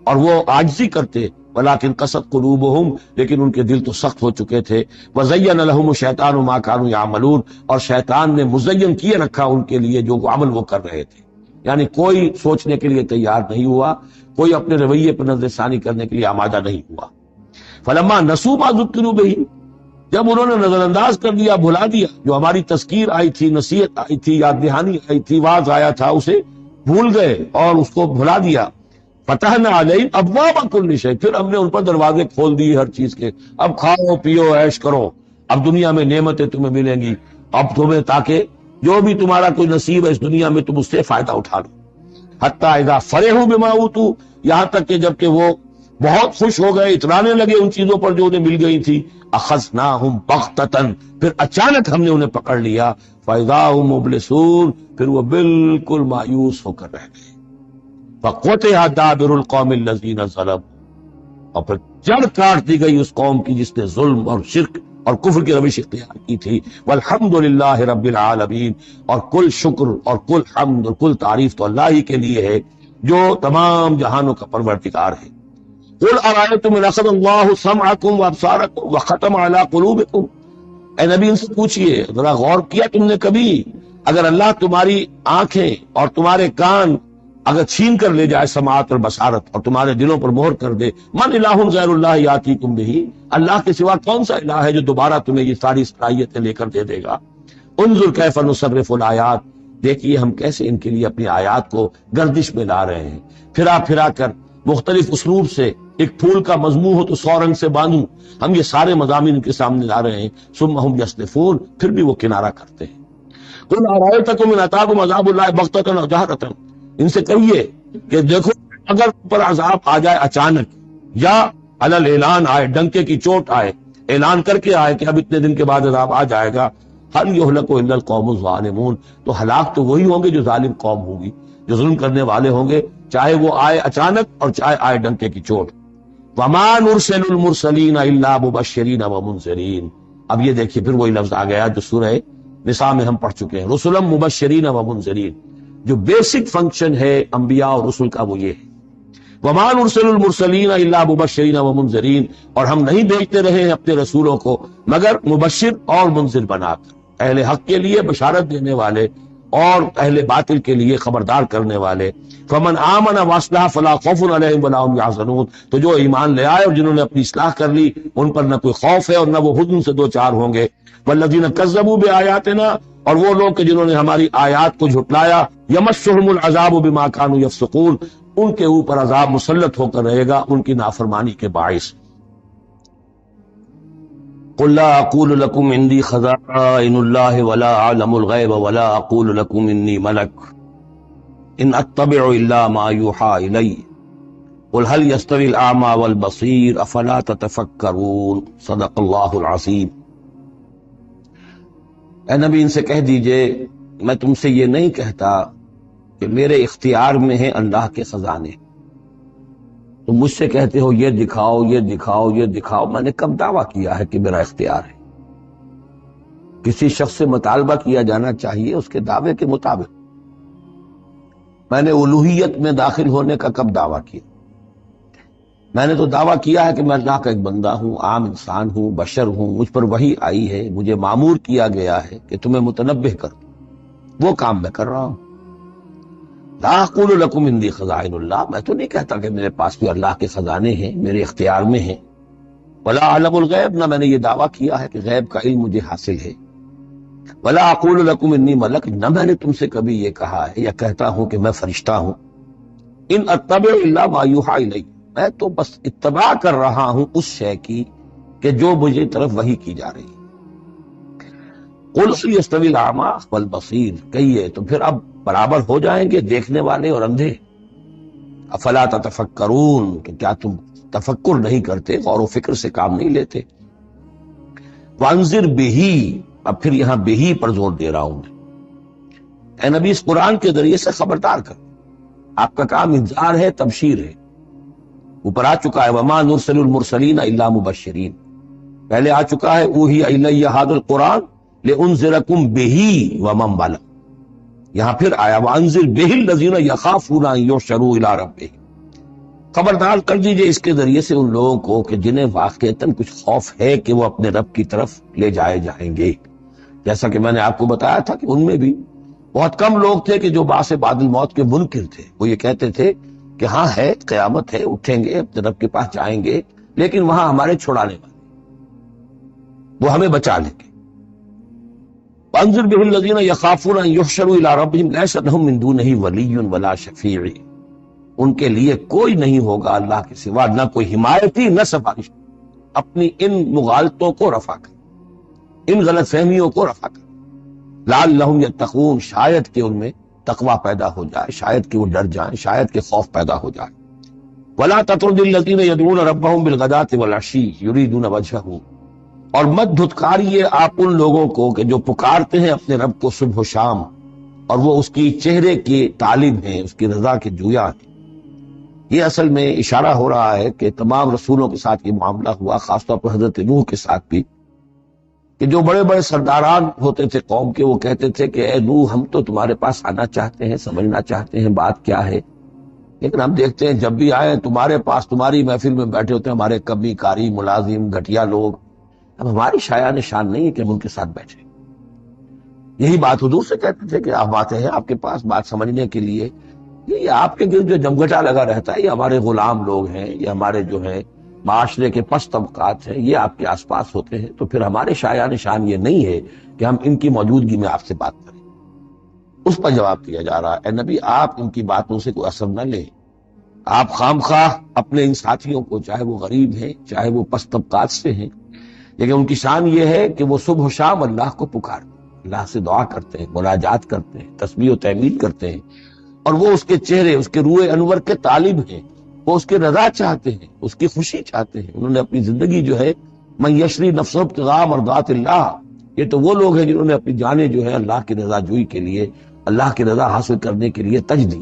اور وہ عاجزی کرتے. ولکن قست قلوبہم، لیکن ان کے دل تو سخت ہو چکے تھے. وزین لہم الشیطان ما کانوا یعملون، اور شیطان نے مزین کیے رکھا ان کے لیے جو عمل وہ کر رہے تھے. یعنی کوئی سوچنے کے لیے تیار نہیں ہوا، کوئی اپنے رویے پر نظر ثانی کرنے کے لیے آمادہ نہیں ہوا. فلما نسوا ما ذکروا بہ، جب انہوں نے نظر انداز کر دیا، بھلا دیا، جو ہماری تذکیر آئی تھی، نصیحت آئی تھی، یاد دہانی آئی تھی، واعظ آیا تھا، اسے بھول گئے اور اس کو بھلا دیا. فتحنا علیہم ابواب کل شیء، پھر ہم نے ان پر دروازے کھول دیے ہر چیز کے. اب کھاؤ پیو عیش کرو، اب دنیا میں نعمتیں تمہیں ملیں گی، اب تمہیں تاکہ جو بھی تمہارا کوئی نصیب ہے اس دنیا میں تم اس سے فائدہ اٹھا لو. حتی اذا فرحوا بما اوتوا، یہاں تک کہ جب کہ وہ بہت خوش ہو گئے، اترانے لگے ان چیزوں پر جو انہیں مل گئی تھی. اخذناہم بغتۃ، پھر اچانک ہم نے انہیں پکڑ لیا. فاذا هم مبلسون، پھر وہ بالکل مایوس ہو کر رہ گئے. فقطع دابر القوم الذین ظلموا، اور پھر جڑ کاٹ دی گئی اس قوم کی جس نے ظلم اور شرک اور کفر کی روش اختیار کی تھی. والحمدللہ رب العالمین، اور کل شکر اور کل حمد اور کل تعریف تو اللہ ہی کے لیے ہے جو تمام جہانوں کا پروردگار ہے. قل ارأیتم ان اخذ اللہ سمعکم وابصارکم وختم علی قلوبکم، اے نبی ان سے پوچھئے، ذرا غور کیا تم نے کبھی، اگر اللہ تمہاری آنکھیں اور تمہارے کان اگر چھین کر لے جائے سماعت اور بصارت، اور تمہارے دلوں پر مہر کر دے، من الہ غیر اللہ یاتیکم بہ، اللہ کے سوا کون سا الہ ہے جو دوبارہ تمہیں یہ ساری صلاحیتیں لے کر دے دے گا. انظر کیف نصرف الآیات، دیکھیے ہم کیسے ان کے لیے اپنی آیات کو گردش میں لا رہے ہیں، پھرا پھرا کر مختلف اسلوب سے. ایک پھول کا مضمون ہو تو 100 رنگ سے باندھوں، ہم یہ سارے مضامین ان کے سامنے لا رہے ہیں. ثم ہم یصدفون، پھر بھی وہ کنارہ کرتے ہیں. قل ارأیتکم ان اتاکم عذاب اللہ بغتۃ و جہرۃ، ان سے کہیے کہ دیکھو اگر پر عذاب آ جائے اچانک، یا علل اعلان آئے، ڈنکے کی چوٹ آئے، اعلان کر کے آئے کہ اب اتنے دن کے بعد عذاب آ جائے گا. هل يهلك الا القوم الظالمون، تو ہلاک تو وہی ہوں گے جو ظالم قوم ہوگی، جو ظلم کرنے والے ہوں گے، چاہے وہ آئے اچانک اور چاہے آئے ڈنکے کی چوٹ. وما نرسل المرسلین الا مبشرین ومنذرین، اب یہ دیکھیے پھر وہی لفظ آ گیا جو سورہ نساء میں ہم پڑھ چکے ہیں. رسلا مبشرین ومنذرین، جو بیسک فنکشن ہے انبیاء اور رسل کا وہ یہ ہے. وما نرسل المرسلین الا مبشرین ومنذرین، اور ہم نہیں بھیجتے رہے ہیں اپنے رسولوں کو مگر مبشر اور منذر بنا کر، اہل حق کے لیے بشارت دینے والے اور اہل باطل کے لیے خبردار کرنے والے. فمن آمن واصلح فلا خوف علیہم ولا هم يحزنون، تو جو ایمان لے آئے اور جنہوں نے اپنی اصلاح کر لی ان پر نہ کوئی خوف ہے اور نہ وہ حزن سے دو چار ہوں گے. والذین کذبوا بآیاتنا، اور وہ لوگ کہ جنہوں نے ہماری آیات کو جھٹلایا، یمسهم العذاب بما كانوا يفسقون، ان کے اوپر عذاب مسلط ہو کر رہے گا ان کی نافرمانی کے باعث. قل لا اقول لكم عندي خزائن الله ولا اعلم الغيب ولا اقول لكم اني ملك ان اتبع الا ما يوحى الي قل هل يستوي الاعمى والبصير افلا تتفكرون. صدق الله العظيم. اے نبی ان سے کہہ دیجئے میں تم سے یہ نہیں کہتا کہ میرے اختیار میں ہیں اللہ کے خزانے، تم مجھ سے کہتے ہو یہ دکھاؤ یہ دکھاؤ یہ دکھاؤ، میں نے کب دعویٰ کیا ہے کہ میرا اختیار ہے؟ کسی شخص سے مطالبہ کیا جانا چاہیے اس کے دعوے کے مطابق۔ میں نے الوہیت میں داخل ہونے کا کب دعویٰ کیا؟ میں نے تو دعویٰ کیا ہے کہ میں اللہ کا ایک بندہ ہوں، عام انسان ہوں، بشر ہوں، مجھ پر وحی آئی ہے، مجھے مامور کیا گیا ہے کہ تمہیں متنبہ کر دوں، وہ کام میں کر رہا ہوں۔ لا اقول لکم عندی خزائن اللہ، میں تو نہیں کہتا کہ میرے پاس بھی اللہ کے خزانے ہیں، میرے اختیار میں ہیں۔ ولا اعلم الغیب، نہ میں نے یہ دعویٰ کیا ہے کہ غیب کا علم مجھے حاصل ہے۔ ولا اقول لکم انی ملک، نہ میں نے تم سے کبھی یہ کہا ہے یا کہتا ہوں کہ میں فرشتہ ہوں۔ ان اتبع الا ما یوحی الی، میں تو بس اتباع کر رہا ہوں اس شے کی کہ جو مجھے طرف وحی کی جا رہی ہے۔ قل هل یستوی الاعمی والبصیر، کہیے تو پھر اب برابر ہو جائیں گے دیکھنے والے اور اندھے؟ افلا تتفکرون، تو کیا تم تفکر نہیں کرتے، غور و فکر سے کام نہیں لیتے؟ وانذر بہ، اب پھر یہاں بہ پر زور دے رہا ہوں میں۔ اے نبی اس قرآن کے ذریعے سے خبردار کر، آپ کا کام انذار ہے، تبشیر ہے۔ اوپر آ چکا ہے وما نرسل المرسلین الا مبشرین، پہلے آ چکا ہے اوحی الی ھذا القرآن لانذرکم بہ ومن بلغ، یہاں پھر آیا وانذر بہ الذین یخافون ان یحشروا الی ربہم، خبردار کر دیجئے اس کے ذریعے سے ان لوگوں کو کہ جنہیں واقعتاً کچھ خوف ہے کہ وہ اپنے رب کی طرف لے جائے جائیں گے۔ جیسا کہ میں نے آپ کو بتایا تھا کہ ان میں بھی بہت کم لوگ تھے کہ جو بعث بعد الموت کے منکر تھے، وہ یہ کہتے تھے کہ ہاں ہے قیامت ہے، اٹھیں گے اپنے رب کے پاس جائیں گے، لیکن وہاں ہمارے چھڑانے والے، وہ ہمیں بچا لیں گے۔ وانذر بہ الذین یخافون ان یحشروا الی ربہم لیس لہم من دونہ ولی ولا شفیع، ان کے لیے کوئی نہیں ہوگا اللہ کے سوا، نہ کوئی حمایتی نہ سفارش، اپنی ان مغالطوں کو رفع کر، ان غلط فہمیوں کو رفع کر، لعلہم یتقون، شاید کہ ان میں تقوی پیدا ہو جائے، شاید کہ وہ ڈر جائیں، شاید کہ خوف پیدا ہو جائے۔ ولا تطرد الذین یدعون ربہم بالغداۃ والعشی یریدون وجہہ، اور مت دھتکاریے آپ ان لوگوں کو کہ جو پکارتے ہیں اپنے رب کو صبح و شام اور وہ اس کی چہرے کی طالب ہیں، اس کی رضا کے جویا ہیں۔ یہ اصل میں اشارہ ہو رہا ہے کہ تمام رسولوں کے ساتھ یہ معاملہ ہوا، خاص طور پر حضرت نوح کے ساتھ بھی، کہ جو بڑے بڑے سرداران ہوتے تھے قوم کے، وہ کہتے تھے کہ اے نوح ہم تو تمہارے پاس آنا چاہتے ہیں، سمجھنا چاہتے ہیں بات کیا ہے، لیکن ہم دیکھتے ہیں جب بھی آئے تمہارے پاس، تمہاری محفل میں بیٹھے ہوتے ہیں ہمارے کمی کاری ملازم گھٹیا لوگ، اب ہماری شایان نشان نہیں ہے کہ ہم ان کے ساتھ بیٹھے۔ یہی بات حضور سے کہتے تھے کہ آپ آتے ہیں آپ کے پاس بات سمجھنے کے لیے، یہ آپ کے گرد جو جمگٹا لگا رہتا ہے، یہ ہمارے غلام لوگ ہیں، یہ ہمارے جو ہے معاشرے کے پس طبقات ہیں، یہ آپ کے آس پاس ہوتے ہیں، تو پھر ہمارے شایان نشان یہ نہیں ہے کہ ہم ان کی موجودگی میں آپ سے بات کریں۔ اس پر جواب دیا جا رہا ہے اے نبی آپ ان کی باتوں سے کوئی اثر نہ لیں، آپ خام خواہ اپنے ان ساتھیوں کو، چاہے وہ غریب ہیں چاہے وہ پس طبقات سے ہیں، لیکن ان کی شان یہ ہے کہ وہ صبح و شام اللہ کو پکارتے ہیں، اللہ سے دعا کرتے ہیں، مناجات کرتے ہیں، تسبیح و تحمید کرتے ہیں، اور وہ اس کے چہرے، اس کے روح انور کے طالب ہیں، وہ اس کی رضا چاہتے ہیں، اس کی خوشی چاہتے ہیں۔ انہوں نے اپنی زندگی جو ہے من یشری نفسہ ابتغاء مرضات اللہ، یہ تو وہ لوگ ہیں جنہوں نے اپنی جانیں جو ہے اللہ کی رضا جوئی کے لیے، اللہ کی رضا حاصل کرنے کے لیے تج دی۔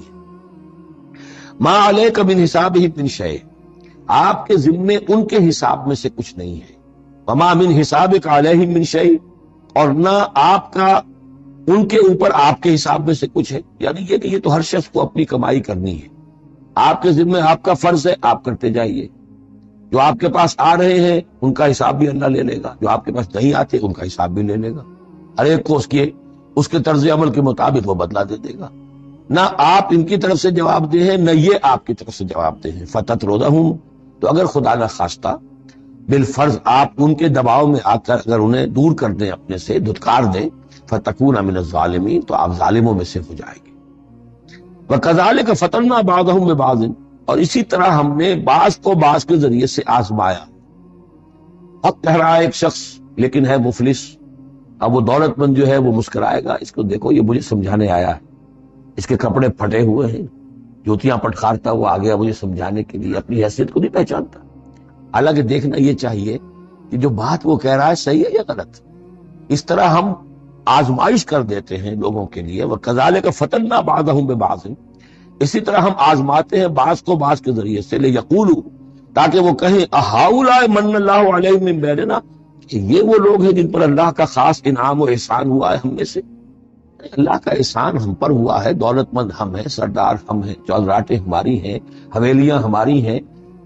ما علیک من حسابہ من شیء، آپ کے ذمے ان کے حساب میں سے کچھ نہیں ہے، وما من حسابک علیہم من شیء، اور نہ آپ کا ان کے اوپر آپ کے حساب میں سے کچھ ہے، یعنی یہ کہ یہ تو ہر شخص کو اپنی کمائی کرنی ہے، آپ کے ذمہ آپ کا فرض ہے، آپ کرتے جائیے، جو آپ کے پاس آ رہے ہیں ان کا حساب بھی اللہ لے لے گا، جو آپ کے پاس نہیں آتے ان کا حساب بھی لے لے گا، ہر ایک کو اس کے طرز عمل کے مطابق وہ بدلہ دے دے گا، نہ آپ ان کی طرف سے جواب دہ ہیں نہ یہ آپ کی طرف سے جواب دہ ہیں۔ فتطردہم، تو اگر خدا نہ خواستہ بالفرض آپ ان کے دباؤ میں آ کر اگر انہیں دور کر دیں، اپنے سے دھتکار دیں، فتکون من الظالمین، تو آپ ظالموں میں سے ہو جائیں گے۔ وَكَذَلِكَ فَتَنَّا بَعْضَهُم بِبَعْضٍ، اور اسی طرح ہم نے بعض کو بعض کے ذریعے سے آزمایا۔ حق کہہ رہا ہے ایک شخص لیکن ہے مفلس، اب وہ دولت مند جو ہے وہ مسکرائے گا، اس کو دیکھو یہ مجھے سمجھانے آیا ہے، اس کے کپڑے پھٹے ہوئے ہیں، جوتیاں پٹخارتا وہ آ گیا مجھے سمجھانے کے لیے، اپنی حیثیت کو نہیں پہچانتا۔ حالانکہ دیکھنا یہ چاہیے کہ جو بات وہ کہہ رہا ہے صحیح ہے یا غلط۔ اس طرح ہم آزمائش کر دیتے ہیں لوگوں کے لیے. وَكَذَلِكَ فَتَنَّا بَعْضَهُم بِبَعْضٍ، اسی طرح ہم آزماتے ہیں بعض کو بعض کے ذریعے سے. لِيَقُولُوا، تاکہ وہ کہیں أَهَٰؤُلَاءِ مَنَّ اللَّهُ عَلَيْهِم مِّن بَيْنِنَا، کہ یہ وہ لوگ ہیں جن پر اللہ کا خاص انعام و احسان ہوا ہے ہم میں سے. اللہ کا احسان ہم پر ہوا ہے، دولت مند ہم ہیں، سردار ہم ہیں، چودراٹیں ہماری ہیں، حویلیاں ہماری ہیں.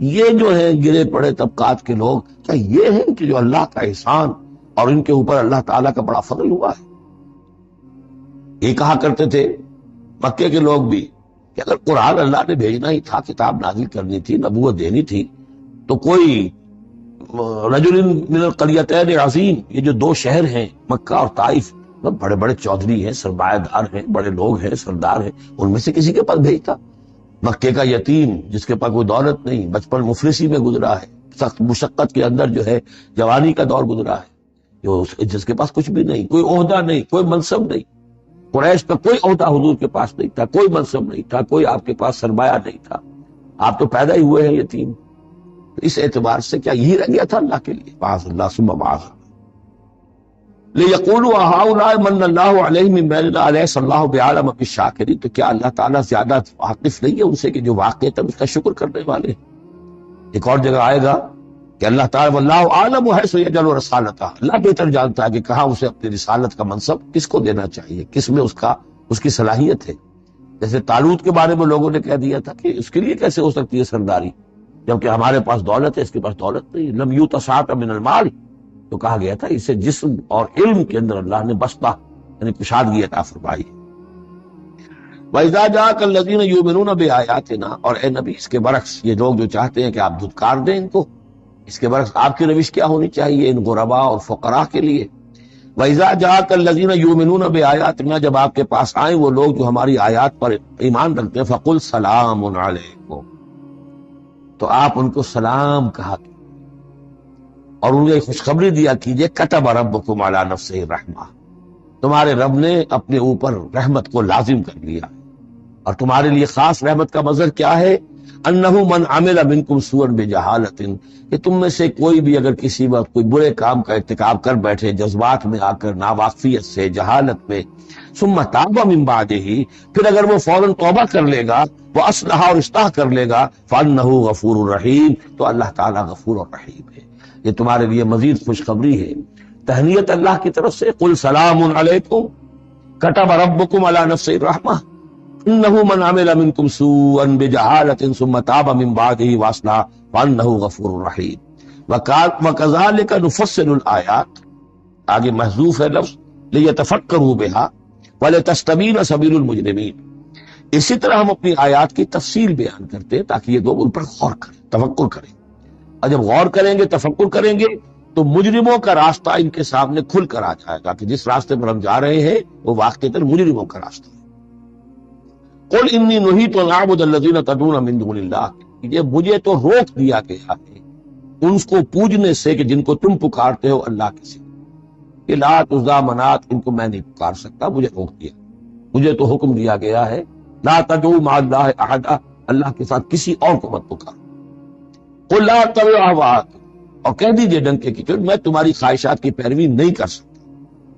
یہ جو ہیں گرے پڑے طبقات کے لوگ، کیا یہ ہیں کہ جو اللہ کا احسان اور ان کے اوپر اللہ تعالیٰ کا بڑا فضل ہوا ہے؟ یہ کہا کرتے تھے مکے کے لوگ بھی کہ اگر قرآن اللہ نے بھیجنا ہی تھا، کتاب نازل کرنی تھی، نبوت دینی تھی، تو کوئی رجل من القریتین عظیم، یہ جو دو شہر ہیں مکہ اور طائف، بڑے بڑے چودھری ہیں، سرمایہ دار ہیں، بڑے لوگ ہیں، سردار ہیں، ان میں سے کسی کے پاس بھیجتا. مکے کا یتیم جس کے پاس کوئی دولت نہیں، بچپن مفلسی میں گزرا ہے، سخت مشقت کے اندر جو ہے جوانی کا دور گزرا ہے، جس کے پاس کچھ بھی نہیں، کوئی عہدہ نہیں، کوئی منصب نہیں. قریش کا کوئی عہدہ حضور کے پاس نہیں تھا، کوئی منصب نہیں تھا، کوئی آپ کے پاس سرمایہ نہیں تھا، آپ تو پیدا ہی ہوئے ہیں یتیم. اس اعتبار سے کیا یہی رہ گیا تھا اللہ کے لیے؟ معاذ اللہ ثم معاذ اللہ. لِيَقُولُوا أَهَٰؤُلَاءِ مَنَّ اللَّهُ عَلَيْهِم مِّن بَيْنِنَا أَلَيْسَ اللَّهُ بِأَعْلَمَ بِالشَّاكِرِينَ، تو کیا اللہ تعالیٰ زیادہ واقف نہیں ہے ان سے کہ جو واقعتاً اس کا شکر کرنے والے ہیں؟ ایک اور جگہ آئے گا کہ اللہ تعالیٰ وَاللَّهُ أَعْلَمُ حَيْثُ يَجْعَلُ رِسَالَتَهُ، اللہ بہتر جانتا ہے کہ کہاں اسے اپنی رسالت کا منصب کس کو دینا چاہیے، کس میں اس کی صلاحیت ہے. جیسے طالوت کے بارے میں لوگوں نے کہہ دیا تھا کہ اس کے لیے کیسے ہو سکتی ہے سرداری، جبکہ ہمارے پاس دولت ہے، اس کے پاس دولت نہیں. لم یؤت سعۃ من المال، تو کہا گیا تھا اسے جسم اور علم کے اندر اللہ نے بسطہ یعنی کشادگی عطا فرمائی. وَإِذَا جَاءَكَ الَّذِينَ يُؤْمِنُونَ بِآيَاتِنَا، اور اے نبی اس کے برعکس یہ لوگ جو چاہتے ہیں کہ آپ دھتکار دیں ان کو، اس کے برعکس آپ کی روش کیا ہونی چاہیے ان غرباء اور فقراء کے لیے؟ وَإِذَا جَاءَكَ الَّذِينَ يُؤْمِنُونَ بِآيَاتِنَا، جب آپ کے پاس آئیں وہ لوگ جو ہماری آیات پر ایمان رکھتے ہیں، فَقُلْ سَلَامٌ عَلَيْكُمْ، تو آپ ان کو سلام کہا اور انہیں خوشخبری دیا کیجئے. کتب ربکم علی نفسہ الرحمہ، تمہارے رب نے اپنے اوپر رحمت کو لازم کر لیا، اور تمہارے لیے خاص رحمت کا مظہر کیا ہے؟ انہ من عمل منکم سوءا بجہالۃ، کہ تم میں سے کوئی بھی اگر کسی وقت کوئی برے کام کا ارتکاب کر بیٹھے، جذبات میں آ کر، ناواقفیت سے، جہالت میں، ثم تاب من بعدہ، پھر اگر وہ فوراً توبہ کر لے گا، وہ اصلح اور اصلاح کر لے گا، فانہ غفور الرحیم، تو اللہ تعالیٰ غفور الرحیم ہے. یہ تمہارے لیے مزید خوشخبری ہے، تہنیت اللہ کی طرف سے. قل سلام علیکم کتب ربکم علی نفسہ الرحمہ انہ من عمل منکم سوءا بجہالۃ ثم تاب من بعدہ واصلح فانہ غفور رحیم. وکذالک نفصل الآیات، آگے محذوف ہے لفظ لیتفکروا بها ولتستبین سبیل المجرمین، اسی طرح ہم اپنی آیات کی تفصیل بیان کرتے ہیں تاکہ یہ لوگ ان پر غور کریں، تفکر کریں. اور جب غور کریں گے، تفکر کریں گے، تو مجرموں کا راستہ ان کے سامنے کھل کر آ جائے گا کہ جس راستے پر ہم جا رہے ہیں وہ واقعتاً مجرموں کا راستہ ہے. قل انی نہیت ان اعبد الذین تدعون من دون اللہ، یہ مجھے تو روک دیا گیا ہے ان کو پوجنے سے کہ جن کو تم پکارتے ہو اللہ کے سوا. کہ لات عزا منات، ان کو میں نہیں پکار سکتا، مجھے روک دیا. مجھے تو حکم دیا گیا ہے لا تدعوا مع اللہ احدا، اللہ کے ساتھ کسی اور کو مت پکارو. قل لا اتبع اہواءکم، اور کہہ دیجئے ڈنکے کی چوٹ میں تمہاری خواہشات کی پیروی نہیں کر سکتا.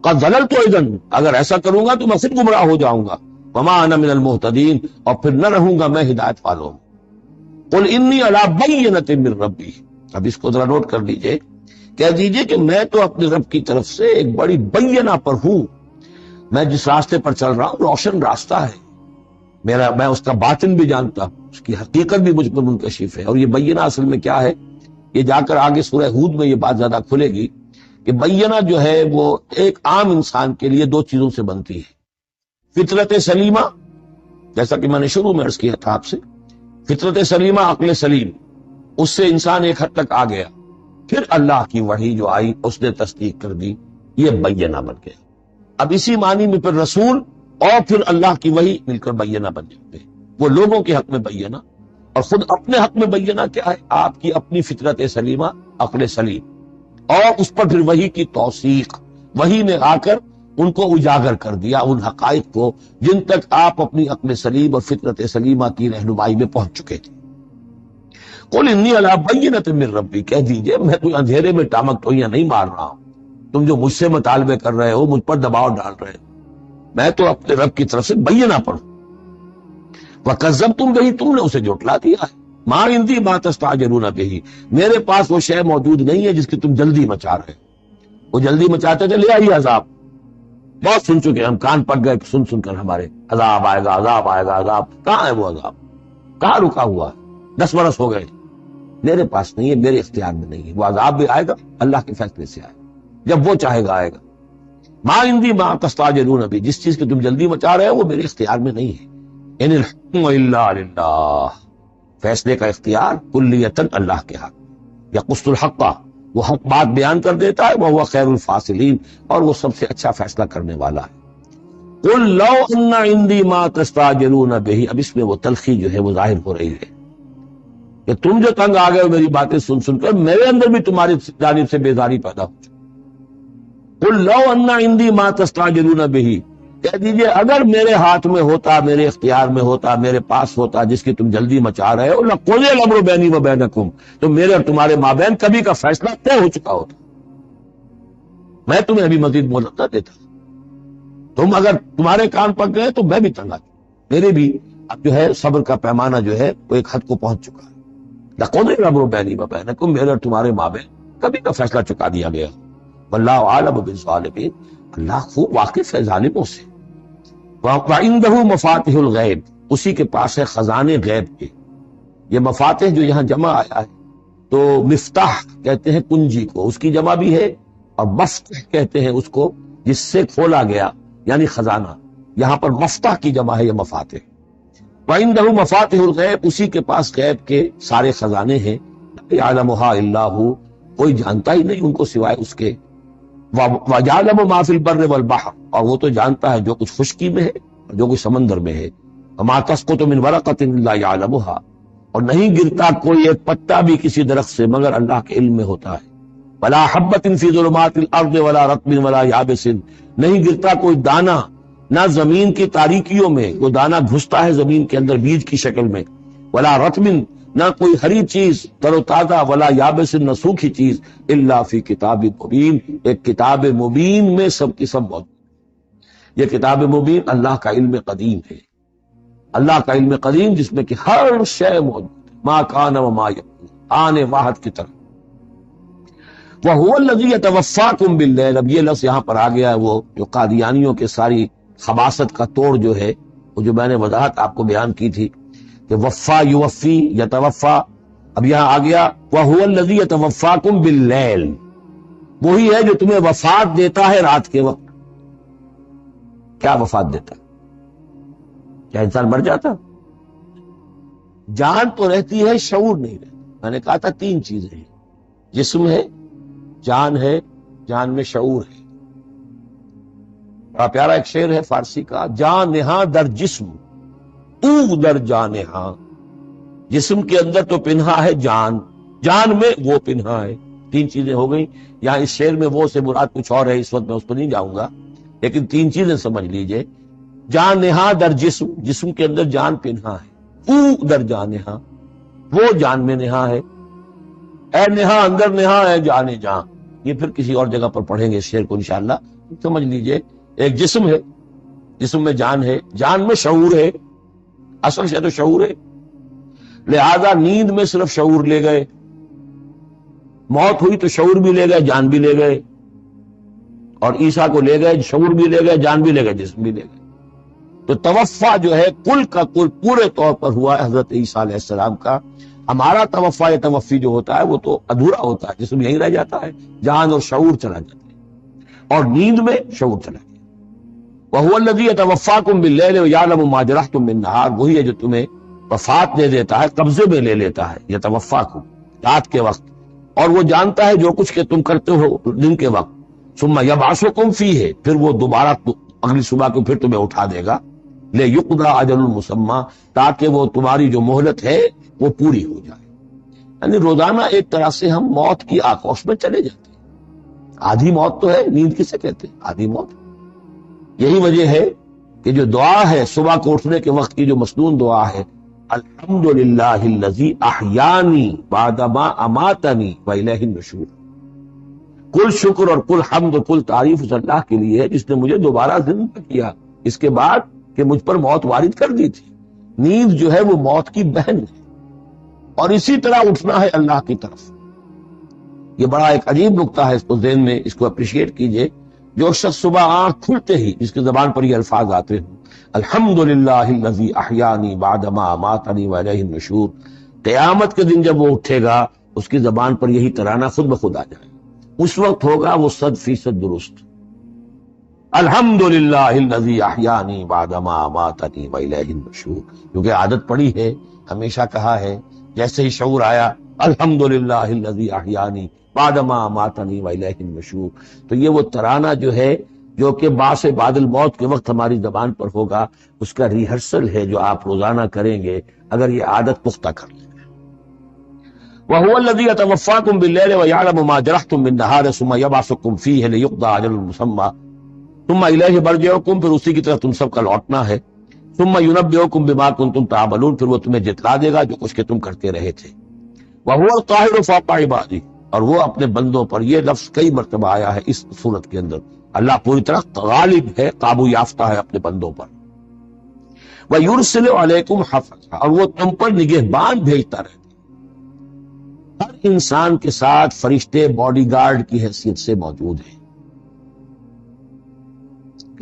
قد ضللت اذا، اگر ایسا کروں گا تو میں خود گمراہ ہو جاؤں گا. وما انا من المہتدین، اور پھر نہ رہوں گا میں ہدایت والوں. قل انی علی بینۃ من ربی، اب اس کو ذرا نوٹ کر لیجئے، کہہ دیجئے کہ میں تو اپنے رب کی طرف سے ایک بڑی بینہ پر ہوں. میں جس راستے پر چل رہا ہوں روشن راستہ ہے میں اس کا باطن بھی جانتا ہوں، اس کی حقیقت بھی مجھ پر منکشف ہے. اور یہ بینہ اصل میں کیا ہے، یہ جا کر آگے سورہ ہود میں یہ بات زیادہ کھلے گی کہ بینہ جو ہے وہ ایک عام انسان کے لیے دو چیزوں سے بنتی ہے. فطرت سلیمہ، جیسا کہ میں نے شروع میں عرض کیا تھا آپ سے، فطرت سلیمہ، عقل سلیم، اس سے انسان ایک حد تک آ گیا. پھر اللہ کی وحی جو آئی اس نے تصدیق کر دی، یہ بینہ بن گیا. اب اسی معنی میں پھر رسول اور پھر اللہ کی وحی مل کر بینہ بن جاتے ہیں. وہ لوگوں کے حق میں بینہ، اور خود اپنے حق میں بینہ کیا ہے؟ آپ کی اپنی فطرت سلیمہ، عقل سلیم، اور اس پر پھر وحی کی توثیق. وحی نے آ کر ان کو اجاگر کر دیا، ان حقائق کو جن تک آپ اپنی عقل سلیم اور فطرت سلیمہ کی رہنمائی میں پہنچ چکے تھے. قل انی علی بینۃ من ربی، کہہ دیجئے میں کوئی اندھیرے میں ٹامک ٹوئیاں نہیں مار رہا ہوں، تم جو مجھ سے مطالبے کر رہے ہو، مجھ پر دباؤ ڈال رہے ہو، میں تو اپنے رب کی طرف سے بینہ پڑھوں. وَكَذَّبْتُمْ بِهِ، تم نے اسے جھٹلا دیا ہے. مَا عِندِي مَا تَسْتَعْجِلُونَ بِهِ، میرے پاس وہ شے موجود نہیں ہے جس کی تم جلدی مچا رہے ہو. وہ جلدی مچاتے تھے، لے آئیے عذاب. بہت سن چکے ہم، کان پک گئے سن سن کر ہمارے، عذاب آئے گا، عذاب آئے گا، عذاب. کہاں ہے وہ عذاب؟ کہاں رکا ہوا ہے؟ 10 برس ہو گئے. میرے پاس نہیں ہے، میرے اختیار میں نہیں ہے. وہ عذاب بھی آئے گا، اللہ کے فیصلے سے آئے گا، جب وہ چاہے گا آئے گا. مَا عِندِي مَا تَسْتَعْجِلُونَ بِهِ، جس چیز کی تم جلدی مچا رہے ہو وہ میرے اختیار میں نہیں ہے. ان الحکم الا للہ، فیصلے کا اختیار کلیتاً اللہ کے ہاتھ. یقص الحق، وہ حق بات بیان کر دیتا ہے. وہ خیر الفاصلین، اور وہ سب سے اچھا فیصلہ کرنے والا ہے. قل لو ان عندي ما تستعجلون به، اب اس میں وہ تلخی جو ہے وہ ظاہر ہو رہی ہے کہ تم جو تنگ آ گئے ہو میری باتیں سن سن کر، میرے اندر بھی تمہاری جانب سے بیزاری پیدا ہو. قل لو ان عندي ما تستعجلون به، کہہ دیجئے اگر میرے ہاتھ میں ہوتا، میرے اختیار میں ہوتا، میرے پاس ہوتا جس کی تم جلدی مچا رہے ہو، لَقُضِيَ الْأَمْرُ بَيْنِي وَبَيْنَكُمْ، تو میرے اور تمہارے مابین کبھی کا فیصلہ طے ہو چکا ہوتا. میں تمہیں ابھی مزید مہلت نہ دیتا. تم اگر تمہارے کان پک گئے تو میں بھی تنگ آ چکا، میرے بھی اب جو ہے صبر کا پیمانہ جو ہے وہ ایک حد کو پہنچ چکا ہے. لَقُضِيَ الْأَمْرُ بَيْنِي وَبَيْنَكُمْ، میرے اور تمہارے مابین کبھی کا فیصلہ چکا دیا گیا. وَاللَّهُ أَعْلَمُ بِالظَّالِمِينَ، اللہ خوب واقف ہے ظالموں سے. وَعِندَهُ مَفَاتِحُ الْغَيْبِ، اسی کے پاس ہے خزانے غیب کے. یہ مفاتح جو یہاں جمع آیا ہے تو مفتاح کہتے ہیں کنجی کو، اس کی جمع بھی ہے، اور مفتح کہتے ہیں اس کو جس سے کھولا گیا، یعنی خزانہ. یہاں پر مفتاح کی جمع ہے یہ مفاتح. وَعِندَهُ مَفَاتِحُ الْغَيْبِ، اسی کے پاس غیب کے سارے خزانے ہیں. يَعْلَمُهَا إِلَّا هُوَ، کوئی جانتا ہی نہیں ان کو سوائے اس کے. وَيَعْلَمُ مَا فِي الْبَرِّ وَالْبَحْرِ، اور وہ تو جانتا ہے جو کچھ خشکی میں ہے اور جو کچھ سمندر میں ہے. وَمَا تَسْقُطُ مِنْ وَرَقَةٍ إِلَّا يَعْلَمُهَا، اور نہیں گرتا کوئی ایک پتا بھی کسی درخت سے مگر اللہ کے علم میں ہوتا ہے. وَلَا حَبَّةٍ فِي ظُلُمَاتِ الْأَرْضِ وَلَا رَطْبٍ وَلَا يَابِسٍ، نہیں گرتا کوئی دانہ نہ زمین کی تاریکیوں میں، وہ دانہ گھستا ہے زمین کے اندر بیج کی شکل میں. وَلَا رَطْبٍ، نہ کوئی ہری چیز تر و تازہ، ولا یابس، نہ سوکھی چیز، الا فی کتاب مبین، ایک کتاب مبین میں سب کی سب موجود. یہ کتاب مبین اللہ کا علم قدیم ہے، اللہ کا علم قدیم جس میں کہ ہر شے موجود ہے. ما کان وما یکون، آنے واحد کی طرف. وَهُوَ الَّذِي يَتَوَفَّاكُم بِاللَّيْلِ، اب یہ لفظ یہاں پر آ گیا ہے، وہ جو قادیانیوں کے ساری خباثت کا توڑ جو ہے، وہ جو میں نے وضاحت آپ کو بیان کی تھی کہ وفا یوفی یتوفا، اب یہاں آ گیا وَهُوَ الَّذِي يَتَوَفَّاكُم بِاللَّيْلِ، وہی ہے جو تمہیں وفات دیتا ہے رات کے وقت. کیا وفات دیتا ہے؟ کیا انسان مر جاتا؟ جان تو رہتی ہے، شعور نہیں رہتا. میں نے کہا تھا 3 چیزیں ہیں، جسم ہے، جان ہے، جان میں شعور ہے. بڑا پیارا ایک شعر ہے فارسی کا، جان نہاں در جسم او در جان ہاں، جسم کے اندر تو پنہا ہے جان، جان میں وہ پنہا ہے. 3 چیزیں ہو گئیں. یہاں اس شعر میں وہ سے مراد کچھ اور ہے، اس وقت میں اس پر نہیں جاؤں گا، لیکن 3 چیزیں سمجھ لیجئے. جان نہاں در جسم، جسم کے اندر جان پنہا ہے. او در جان ہاں، وہ جان میں نہا ہے. اے نہا اندر نہا ہے جانے جان. یہ پھر کسی اور جگہ پر پڑھیں گے اس شعر کو انشاءاللہ. سمجھ لیجئے ایک جسم ہے، جسم میں جان ہے، جان میں شعور ہے، اصل سے تو شعور ہے. لہذا نیند میں صرف شعور لے گئے، موت ہوئی تو شعور بھی لے گئے، جان بھی لے گئے. اور عیسیٰ کو لے گئے، شعور بھی لے گئے، جان بھی لے گئے، جسم بھی لے گئے. تو توفع جو ہے کل کا کل پورے طور پر ہوا ہے حضرت عیسیٰ علیہ السلام کا. ہمارا توفع یا توفی جو ہوتا ہے وہ تو ادھورا ہوتا ہے، جسم یہیں رہ جاتا ہے، جان اور شعور چلا جاتا ہے، اور نیند میں شعور چلا گیا. وَهُوَ الَّذِي يَتَوَفَّاكُم بِاللَّيْلِ وَيَعْلَمُ مَا جَرَحْتُم بِالنَّهَارِ، وہی ہے جو تمہیں وفات دے دیتا ہے، قبضے میں لے لیتا ہے، یتوفاکم رات کے وقت، اور وہ جانتا ہے جو کچھ کہ تم کرتے ہو دن کے وقت. ثم یبعثکم فیہ، پھر وہ دوبارہ اگلی صبح کو پھر تمہیں اٹھا دے گا. لیقضی اجل مسمی، تاکہ وہ تمہاری جو مہلت ہے وہ پوری ہو جائے. یعنی روزانہ ایک طرح سے ہم موت کی آغوش میں چلے جاتے ہیں. آدھی موت تو ہے، نیند کسے کہتے ہیں؟ آدھی موت. یہی وجہ ہے کہ جو دعا ہے صبح کو اٹھنے کے وقت کی، جو مسنون دعا ہے، الحمدللہ الذی احیانی بعد ما اماتنی والیہ النشور، کل شکر اور کل حمد اور کل تعریف اس اللہ کے لیے ہے جس نے مجھے دوبارہ زندہ کیا اس کے بعد کہ مجھ پر موت وارد کر دی تھی۔ نیند جو ہے وہ موت کی بہن ہے، اور اسی طرح اٹھنا ہے اللہ کی طرف۔ یہ بڑا ایک عجیب نقطہ ہے، اس کو ذہن میں اس کو اپریشیٹ کیجئے۔ جو شخص صبح آنکھ کھلتے ہی جس کی زبان پر یہ الفاظ آتے ہیں الحمدللہ الذی احیانی بعد ما اماتنی والیہ النشور، قیامت کے دن جب وہ اٹھے گا اس کی زبان پر یہی ترانہ خود بخود آ جائے، اس وقت ہوگا وہ 100% درست۔ الحمدللہ الذی احیانی بعد ما اماتنی والیہ النشور، کیونکہ عادت پڑی ہے، ہمیشہ کہا ہے، جیسے ہی شعور آیا الحمدللہ الذی احیانی بعد ما اماتنی والیہ النشور، تو یہ وہ ترانہ جو ہے جو کہ باعث بعد الموت کے وقت ہماری زبان پر ہوگا، اس کا ریہرسل ہے جو آپ روزانہ کریں گے اگر یہ عادت پختہ کر لیں۔ وَهُوَ الَّذِي يَتَوَفَّاكُم بِاللَّيْلِ وَيَعْلَمُ مَا جَرَحْتُم بِالنَّهَارِ ثُمَّ يَبْعَثُكُم فِيهِ لِيُقْضَىٰ أَجَلٌ مُّسَمًّى ثُمَّ إِلَيْهِ مَرْجِعُكُم، پھر اسی کی طرف تم سب کا لوٹنا ہے۔ ثُمَّ يُنَبِّئُكُم بِمَا كُنتُمْ تَعْمَلُونَ، پھر وہ تمہیں جتلا دے گا جو کچھ کہ تم کرتے رہے تھے۔ وَهُوَ الْقَاهِرُ فَوْقَ عِبَادِهِ، اور وہ اپنے بندوں پر، یہ لفظ کئی مرتبہ آیا ہے اس صورت کے اندر، اللہ پوری طرح غالب ہے، قابو یافتہ ہے اپنے بندوں پر۔ وَيُرْسِلُ عَلَيْكُمْ حَفَظًا، اور وہ تم پر نگہبان بھیجتا رہتا ہے۔ ہر انسان کے ساتھ فرشتے باڈی گارڈ کی حیثیت سے موجود ہیں،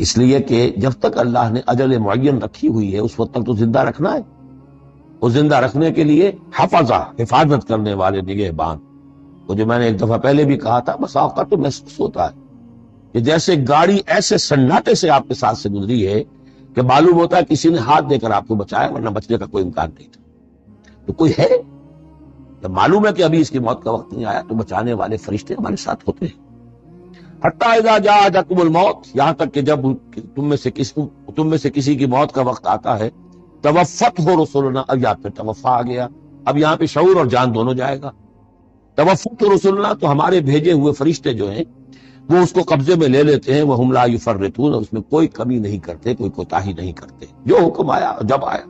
اس لیے کہ جب تک اللہ نے اجل معین رکھی ہوئی ہے اس وقت تک تو زندہ رکھنا ہے۔ وہ زندہ رکھنے کے لیے حفظہ، حفاظت کرنے والے نگہبان، وہ جو میں نے ایک دفعہ پہلے بھی کہا تھا، بس اوقات تو محسوس ہوتا ہے کہ جیسے گاڑی ایسے سناٹے سے آپ کے ساتھ سے گزری ہے کہ معلوم ہوتا ہے کسی نے ہاتھ دے کر آپ کو بچایا، ورنہ بچنے کا کوئی امکان نہیں تھا۔ تو کوئی ہے، جب معلوم ہے کہ ابھی اس کی موت کا وقت نہیں آیا تو بچانے والے فرشتے ہمارے ساتھ ہوتے ہیں۔ حتیٰ اذا جاء احدکم الموت، یہاں تک کہ جب تم میں سے کسی کی موت کا وقت آتا ہے، توفته رسلنا، اب یہاں پہ توفا آ گیا، اب یہاں پہ شعور اور جان دونوں جائے گا۔ توفته رسلنا، تو ہمارے بھیجے ہوئے فرشتے جو ہیں وہ اس کو قبضے میں لے لیتے ہیں، وہم لا یفرطون، اس میں کوئی کمی نہیں کرتے، کوئی کوتاہی نہیں کرتے، جو حکم آیا جب آیا۔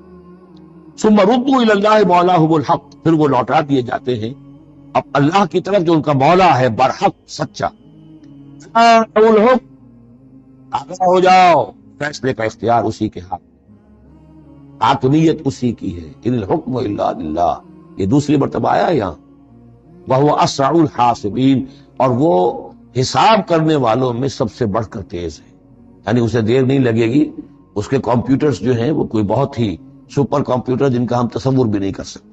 ثم ردوا الی اللہ مولاہم الحق، پھر وہ لوٹا دیے جاتے ہیں اب اللہ کی طرف جو ان کا مولا ہے برحق، سچا۔ الحکم، آگاہ ہو جاؤ، فیصلے کا اختیار اسی کے ہاتھ، حاکمیت اسی کی ہے۔ ان الحکم الا للہ، یہ دوسری مرتبہ آیا یہاں۔ وہو اسرع الحاسبین، اور وہ حساب کرنے والوں میں سب سے بڑھ کر تیز ہے، یعنی اسے دیر نہیں لگے گی۔ اس کے کمپیوٹرز جو ہیں وہ کوئی بہت ہی سپر کمپیوٹر جن کا ہم تصور بھی نہیں کر سکتے۔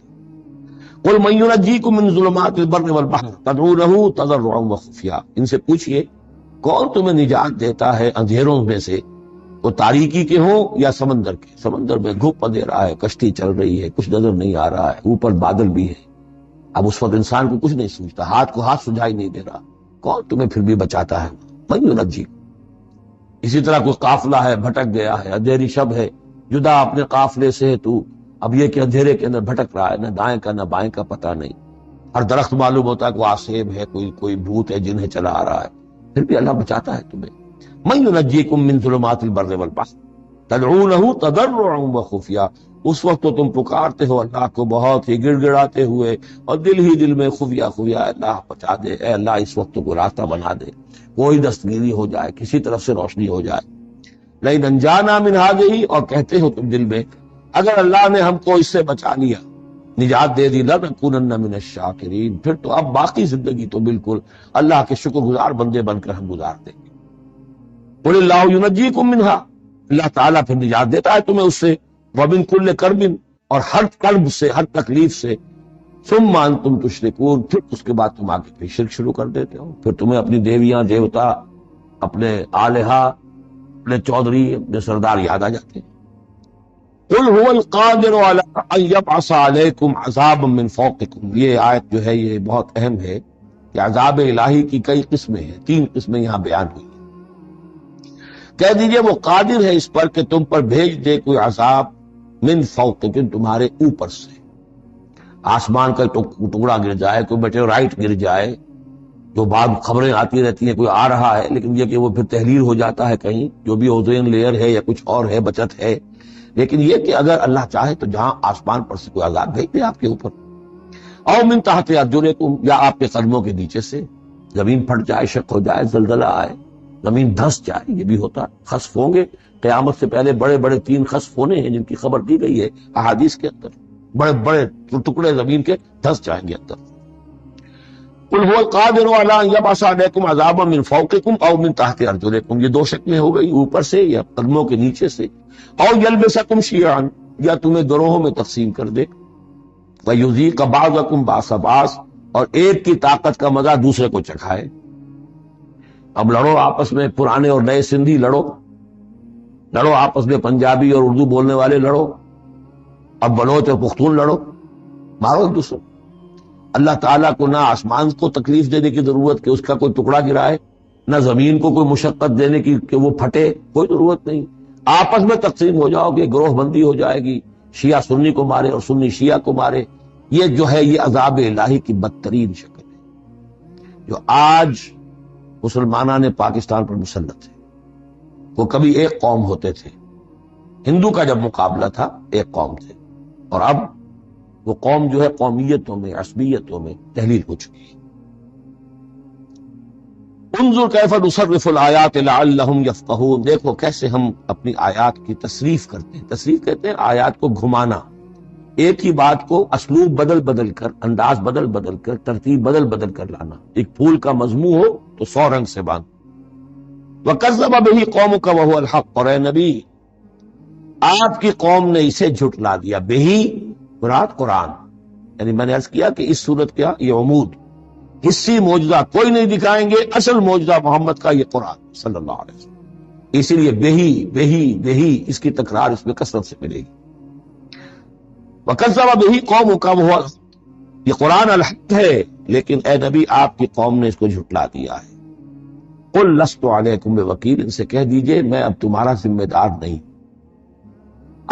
قل من ینجیکم من ظلمات البر والبحر تدعونہ تضرعا وخفیا، ان سے پوچھئے کون تمہیں نجات دیتا ہے اندھیروں میں سے، وہ تاریکی کے ہوں یا سمندر کے۔ سمندر میں گھپ اندھیرا ہے، کشتی چل رہی ہے، کچھ نظر نہیں آ رہا ہے، اوپر بادل بھی ہے، اب اس وقت انسان کو کچھ نہیں سوچتا، ہاتھ کو ہاتھ سجائی نہیں دے رہا، کون تمہیں پھر بھی بچاتا ہے؟ من ینجیکم۔ اسی طرح کوئی قافلہ ہے، بھٹک گیا ہے، اندھیری شب ہے، جدا اپنے قافلے سے تو اب یہ کہ اندھیرے کے اندر بھٹک رہا ہے، نہ دائیں کا نہ بائیں کا پتہ نہیں، ہر درخت معلوم ہوتا ہے کہ وہ آسیب ہے، کوئی بھوت ہے جنہیں چلا آ رہا ہے، پھر بھی اللہ بچاتا ہے تمہیں۔ من ینجیکم من ظلمات البر والبحر تدعونہ تضرعا وخفیا، اس وقت تو تم پکارتے ہو اللہ کو بہت ہی گڑ گڑاتے ہوئے اور دل ہی دل میں خفیہ خفیہ، اللہ بچا دے، اے اللہ اس وقت کو راستہ بنا دے، کوئی دستگیری ہو جائے، کسی طرف سے روشنی ہو جائے۔ لیکن انجانا من ہذہ، اور کہتے ہو تم دل میں اگر اللہ نے ہم کو اس سے بچا لیا، نجات دے دی، لنکونن من الشاکرین، پھر تو اب باقی زندگی تو بالکل اللہ کے شکر گزار بندے بن کر ہم گزار دیں گے۔ قل اللہ ینجیکم منہا، اللہ تعالیٰ پھر نجات دیتا ہے تمہیں اس سے، ومن کل کرب، اور ہر کرب سے، ہر تکلیف سے، ثم انتم تشرکون، پھر اس کے بعد تم آگے پھر شرک شروع کر دیتے ہو، پھر تمہیں اپنی دیویاں دیوتا، اپنے آلہہ، اپنے چودھری، اپنے سردار یاد آ جاتے ہیں۔ قل هو القادر على ان يبعث عليكم عذابا من فوقكم، یہ آیت جو ہے یہ بہت اہم ہے کہ عذاب الہی کی کئی قسمیں ہیں، 3 قسمیں یہاں بیان ہوئی ہیں۔ کہہ دیجئے وہ قادر ہے اس پر کہ تم پر بھیج دے کوئی عذاب، من فوقکم، تمہارے اوپر سے، آسمان کا ٹکڑا گر جائے، کوئی میٹیورائٹ گر جائے، جو بعد خبریں آتی رہتی ہیں کوئی آ رہا ہے، لیکن یہ کہ وہ پھر تحلیل ہو جاتا ہے کہیں، جو بھی اوزون لیئر ہے یا کچھ اور ہے، بچت ہے، لیکن یہ کہ اگر اللہ چاہے تو جہاں آسمان پر سے کوئی عذاب بھیج دے آپ کے اوپر، او من تحت ارجلکم، یا آپ کے قدموں کے نیچے سے، زمین پھٹ جائے، شق ہو جائے، زلزلہ آئے، زمین دھنس جائے، یہ بھی ہوتا ہے۔ خسف ہوں گے، قیامت سے پہلے بڑے بڑے 3 خسف ہونے ہیں جن کی خبر دی گئی ہے احادیث کے اندر، بڑے بڑے ٹکڑے زمین کے دھنس جائیں گے اندر۔ قل هو القادر على ان يبعث عليكم عذابا من فوقكم او من تحت ارجلكم، یہ 2 شکلیں ہو گئی، اوپر سے یا قدموں کے نیچے سے، او يلبسكم شيعا، یا تمہیں گروہوں میں تقسیم کر دے، ويذيق بعضكم بعض بعض، اور ایک کی طاقت کا مزہ دوسرے کو چکھائے۔ اب لڑو آپس میں، پرانے اور نئے سندھی لڑو آپس میں، پنجابی اور اردو بولنے والے لڑو، اب بلوچ اور پختون لڑو، مارو ایک دوسرے۔ اللہ تعالیٰ کو نہ آسمان کو تکلیف دینے کی ضرورت کہ اس کا کوئی ٹکڑا گرائے، نہ زمین کو کوئی مشقت دینے کی کہ وہ پھٹے، کوئی ضرورت نہیں۔ آپس میں تقسیم ہو جاؤ گے، گروہ بندی ہو جائے گی، شیعہ سنی کو مارے اور سنی شیعہ کو مارے۔ یہ جو ہے یہ عذاب الہی کی بدترین شکل ہے جو آج مسلمانوں نے پاکستان پر مسلط ہے۔ وہ کبھی ایک قوم ہوتے تھے، ہندو کا جب مقابلہ تھا ایک قوم تھے، اور اب وہ قوم جو ہے قومیتوں میں، عصبیتوں میں تحلیل ہو چکی ہے۔ انظر کیف نصرف الآیات لعلہم یفقہون، دیکھو کیسے ہم اپنی آیات کی تصریف کرتے ہیں۔ تصریف کہتے ہیں آیات کو گھمانا، ایک ہی بات کو اسلوب بدل بدل کر، انداز بدل بدل کر، ترتیب بدل بدل کر لانا۔ ایک پھول کا مضمون ہو تو 100 رنگ سے باندھ۔ وَكَذَّبَ بِهِ قَوْمُكَ وَهُوَ الْحَقُّ، اور اے نبی آپ کی قوم نے اسے جھٹلا دیا۔ بہی مراد قرآن، یعنی میں نے عرض کیا کہ اس صورت کیا یہ عمود، حصی معجزہ کوئی نہیں دکھائیں گے، اصل معجزہ محمد کا یہ قرآن صلی اللہ علیہ وسلم۔ اسی لیے بہی بہی بہی اس کی تکرار اس میں کثرت سے ملے گی۔ وَكَذَّبَ بِهِ قَوْمُكَ وَهُوَ الْحَقُّ، یہ قرآن الحق ہے لیکن اے نبی آپ کی قوم نے اس کو جھٹلا دیا ہے۔ قُلْ لَسْتُ عَلَيْكُمْ بِوَكِيلٍ، ان سے کہہ دیجئے میں اب تمہارا ذمہ دار نہیں۔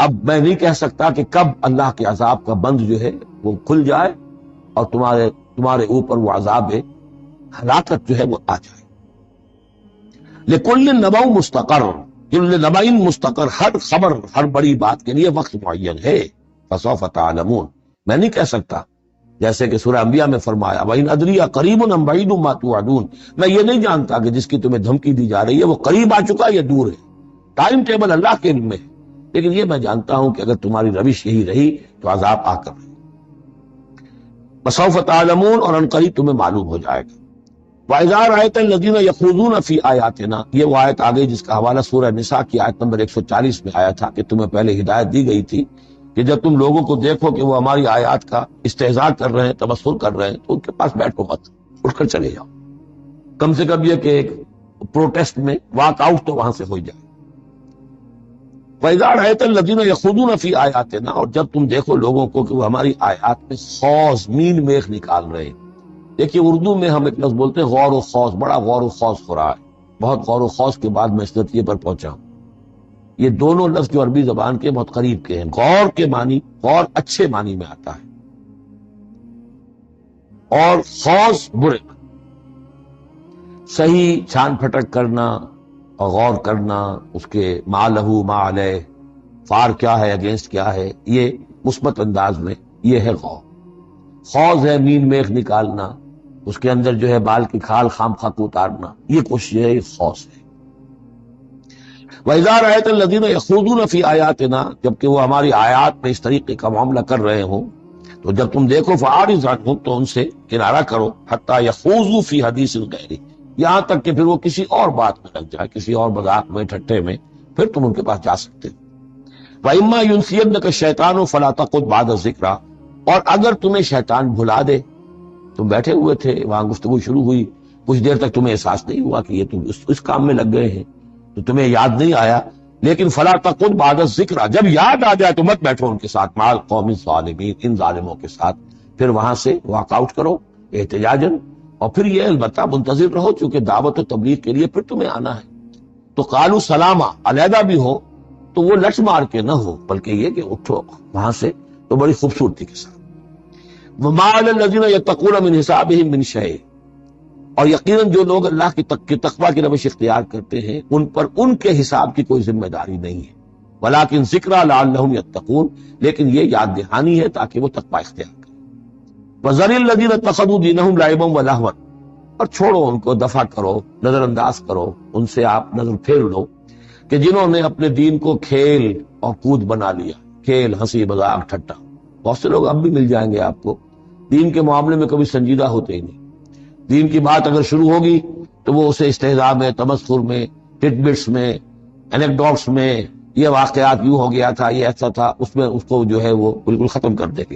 اب میں نہیں کہہ سکتا کہ کب اللہ کے عذاب کا بند جو ہے وہ کھل جائے اور تمہارے اوپر وہ عذاب ہلاکت جو ہے وہ آ جائے۔ لِكُلٍّ نَبَوْ مُسْتَقَرٌ، كُلُّ نَبَإٍ مُسْتَقَرٌ، ہر خبر، ہر بڑی بات کے لیے وقت معین ہے۔ فَسَوْفَ تَعْلَمُونَ، میں نہیں کہہ سکتا، جیسے کہ سورہ انبیاء میں فرمایا وَإِنْ أَدْرِيَ قَرِيبٌ أَمْ بَعِيدٌ مَا تُوعَدُونَ، میں یہ نہیں جانتا کہ جس کی تمہیں دھمکی دی جا رہی ہے وہ قریب آ چکا یا دور ہے۔ ٹائم ٹیبل اللہ کے علم میں ہے، لیکن یہ میں جانتا ہوں کہ اگر تمہاری روش یہی رہی تو عذاب آ کر رہے۔ فَسَوْفَ تَعْلَمُونَ، اور ان قریب تمہیں معلوم ہو جائے گا۔ وَإِذَا رَأَيْتَ الَّذِينَ يَخُوضُونَ فِي آيَاتِنَا، یہ وہ آیت آگئی جس کا حوالہ سورہ نساء کی آیت نمبر 140 میں آیا تھا کہ تمہیں پہلے ہدایت دی گئی تھی کہ جب تم لوگوں کو دیکھو کہ وہ ہماری آیات کا استہزاء کر رہے ہیں، تبصر کر رہے ہیں، تو ان کے پاس بیٹھو مت، اٹھ کر چلے جاؤ، کم سے کم یہ کہ ایک پروٹیسٹ میں واک آؤٹ تو وہاں سے ہو جائے۔ وَإِذَا رَأَيْتَ الَّذِينَ يَخُوضُونَ فِي آيَاتِنَا، اور جب تم دیکھو لوگوں کو کہ وہ ہماری آیات میں خوض، مین میخ نکال رہے ہیں۔ دیکھیے اردو میں ہم ایک لفظ بولتے ہیں غور و خوض، بڑا غور و خوض ہو رہا ہے، بہت غور و خوض کے بعد میں اس نتیجے پر پہنچا ہوں۔ یہ دونوں لفظ جو عربی زبان کے بہت قریب کے ہیں۔ غور کے معنی، غور اچھے معنی میں آتا ہے، اور خوض برے معنی، صحیح چھان پھٹک کرنا اور غور کرنا، اس کے ما لہو ما علیہ، فار کیا ہے، اگینسٹ کیا ہے، یہ مثبت انداز میں یہ ہے غور۔ خوض ہے مین میخ نکالنا، اس کے اندر جو ہے بال کی کھال خام خواہ کو اتارنا، یہ کوشش ہے، یہ خوض ہے۔ وَإِذَا رَأَيْتَ الَّذِينَ يَخُوضُونَ فِي آيَاتِنَا، جبکہ وہ ہماری آیات میں اس طریقے کا معاملہ کر رہے ہوں، تو جب تم دیکھو فَأَعْرِضْ عَنْهُمْ، تو ان سے کنارہ کرو، حَتَّى يَخُوضُوا فِي حَدِيثٍ غَيْرِهِ، یہاں تک کہ پھر وہ کسی اور بات میں لگ جائے، کسی اور مذاق میں، ٹھٹے میں، پھر تم ان کے پاس جا سکتے ہو۔ وَإِمَّا يُنْسِيَنَّكَ الشَّيْطَانُ فَلَا تَقْعُدْ بَعْدَ الذِّكْرَىٰ، اور اگر تمہیں شیطان بھلا دے، تم بیٹھے ہوئے تھے وہاں، گفتگو شروع ہوئی، کچھ دیر تک تمہیں احساس نہیں ہوا کہ یہ تم اس کام میں لگ گئے ہیں، تو تمہیں یاد نہیں آیا، لیکن فلا تقعد بعد الذکر، جب یاد آ جائے تو مت بیٹھو ان کے ساتھ، مع القوم الظالمین، ان ظالموں کے ساتھ، پھر وہاں سے واک آؤٹ کرو احتجاجاً، اور پھر یہ البتہ منتظر رہو، چونکہ دعوت و تبلیغ کے لیے پھر تمہیں آنا ہے۔ تو قالوا سلاما، علیحدہ بھی ہو تو وہ لٹ مار کے نہ ہو، بلکہ یہ کہ اٹھو وہاں سے تو بڑی خوبصورتی کے ساتھ۔ وما علی الذین یتقون من حسابهم من شیء، اور یقیناً جو لوگ اللہ کی تقوی کی روش اختیار کرتے ہیں ان پر ان کے حساب کی کوئی ذمہ داری نہیں ہے، ولکن ذکریٰ لعلہم یتقون، لیکن یہ یاد دہانی ہے تاکہ وہ تقوی اختیار کریں۔ وذر الذین اتخذوا دینہم لعبا ولہوا، اور چھوڑو ان کو، دفع کرو، نظر انداز کرو، ان سے آپ نظر پھیر لو کہ جنہوں نے اپنے دین کو کھیل اور کود بنا لیا، کھیل، ہنسی مذاق، ٹھٹا۔ بہت سے لوگ اب بھی مل جائیں گے آپ کو دین کے معاملے میں کبھی سنجیدہ ہوتے ہی نہیں۔ دین کی بات اگر شروع ہوگی تو وہ اسے استہزاء میں، تمسخر میں، ٹٹ بٹس میں، انیکڈوٹس میں، یہ واقعات یوں ہو گیا تھا، یہ ایسا تھا، اس میں اس کو جو ہے وہ بالکل ختم کر دیں گے۔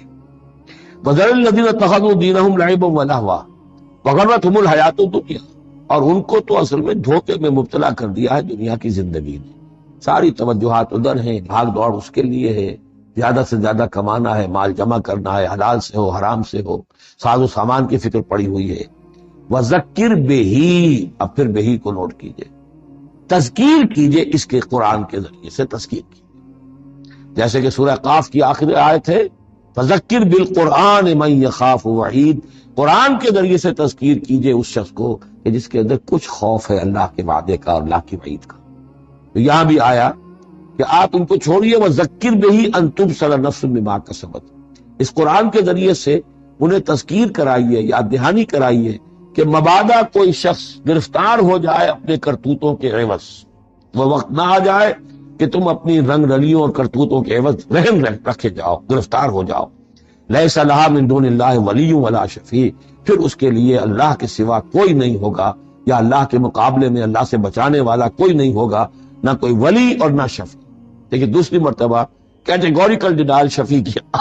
وَذَرِ الَّذِينَ اتَّخَذُوا دِينَهُمْ لَعِبًا وَلَهْوًا وَغَرَّتْهُمُ الْحَيَاةُ الدُّنْيَا، اور ان کو تو اصل میں دھوکے میں مبتلا کر دیا ہے دنیا کی زندگی نے۔ ساری توجہات ادھر ہیں، بھاگ دوڑ اس کے لیے ہے، زیادہ سے زیادہ کمانا ہے، مال جمع کرنا ہے، حلال سے ہو حرام سے ہو، ساز و سامان کی فکر پڑی ہوئی ہے۔ وَذَكِّرْ بِهِ، اب پھر بہی کو نوٹ کیجئے، تذکیر کیجئے اس کے قرآن کے ذریعے سے تذکیر کیجئے، جیسے کہ سورہ قاف کی آخری آیت ہے فَذَكِّرْ بِالْقُرْآنِ مَن يَخَافُ وَعِيدٍ، قرآن کے ذریعے سے تذکیر کیجئے اس شخص کو کہ جس کے اندر کچھ خوف ہے اللہ کے وعدے کا اور اللہ کی وعید کا۔ تو یہاں بھی آیا کہ آپ ان کو چھوڑیے، وَذَكِّرْ بِهِ أَن تُبْصَرَ نَفْسٌ بِمَا كَسَبَتْ، اس قرآن کے ذریعے سے انہیں تذکیر کرائیے، یاد دہانی کرائیے کہ مبادا کوئی شخص گرفتار ہو جائے اپنے کرتوتوں کے عوض، وہ وقت نہ آ جائے کہ تم اپنی رنگ رلیوں اور کرتوتوں کے عوض رہن رکھے جاؤ، گرفتار ہو جاؤ۔ لیس لہا من دون اللہ ولی ولا شفیع، پھر اس کے لیے اللہ کے سوا کوئی نہیں ہوگا، یا اللہ کے مقابلے میں اللہ سے بچانے والا کوئی نہیں ہوگا، نہ کوئی ولی اور نہ شفیع۔ لیکن دوسری مرتبہ کیٹیگوریکل ڈینائل شفیع کیا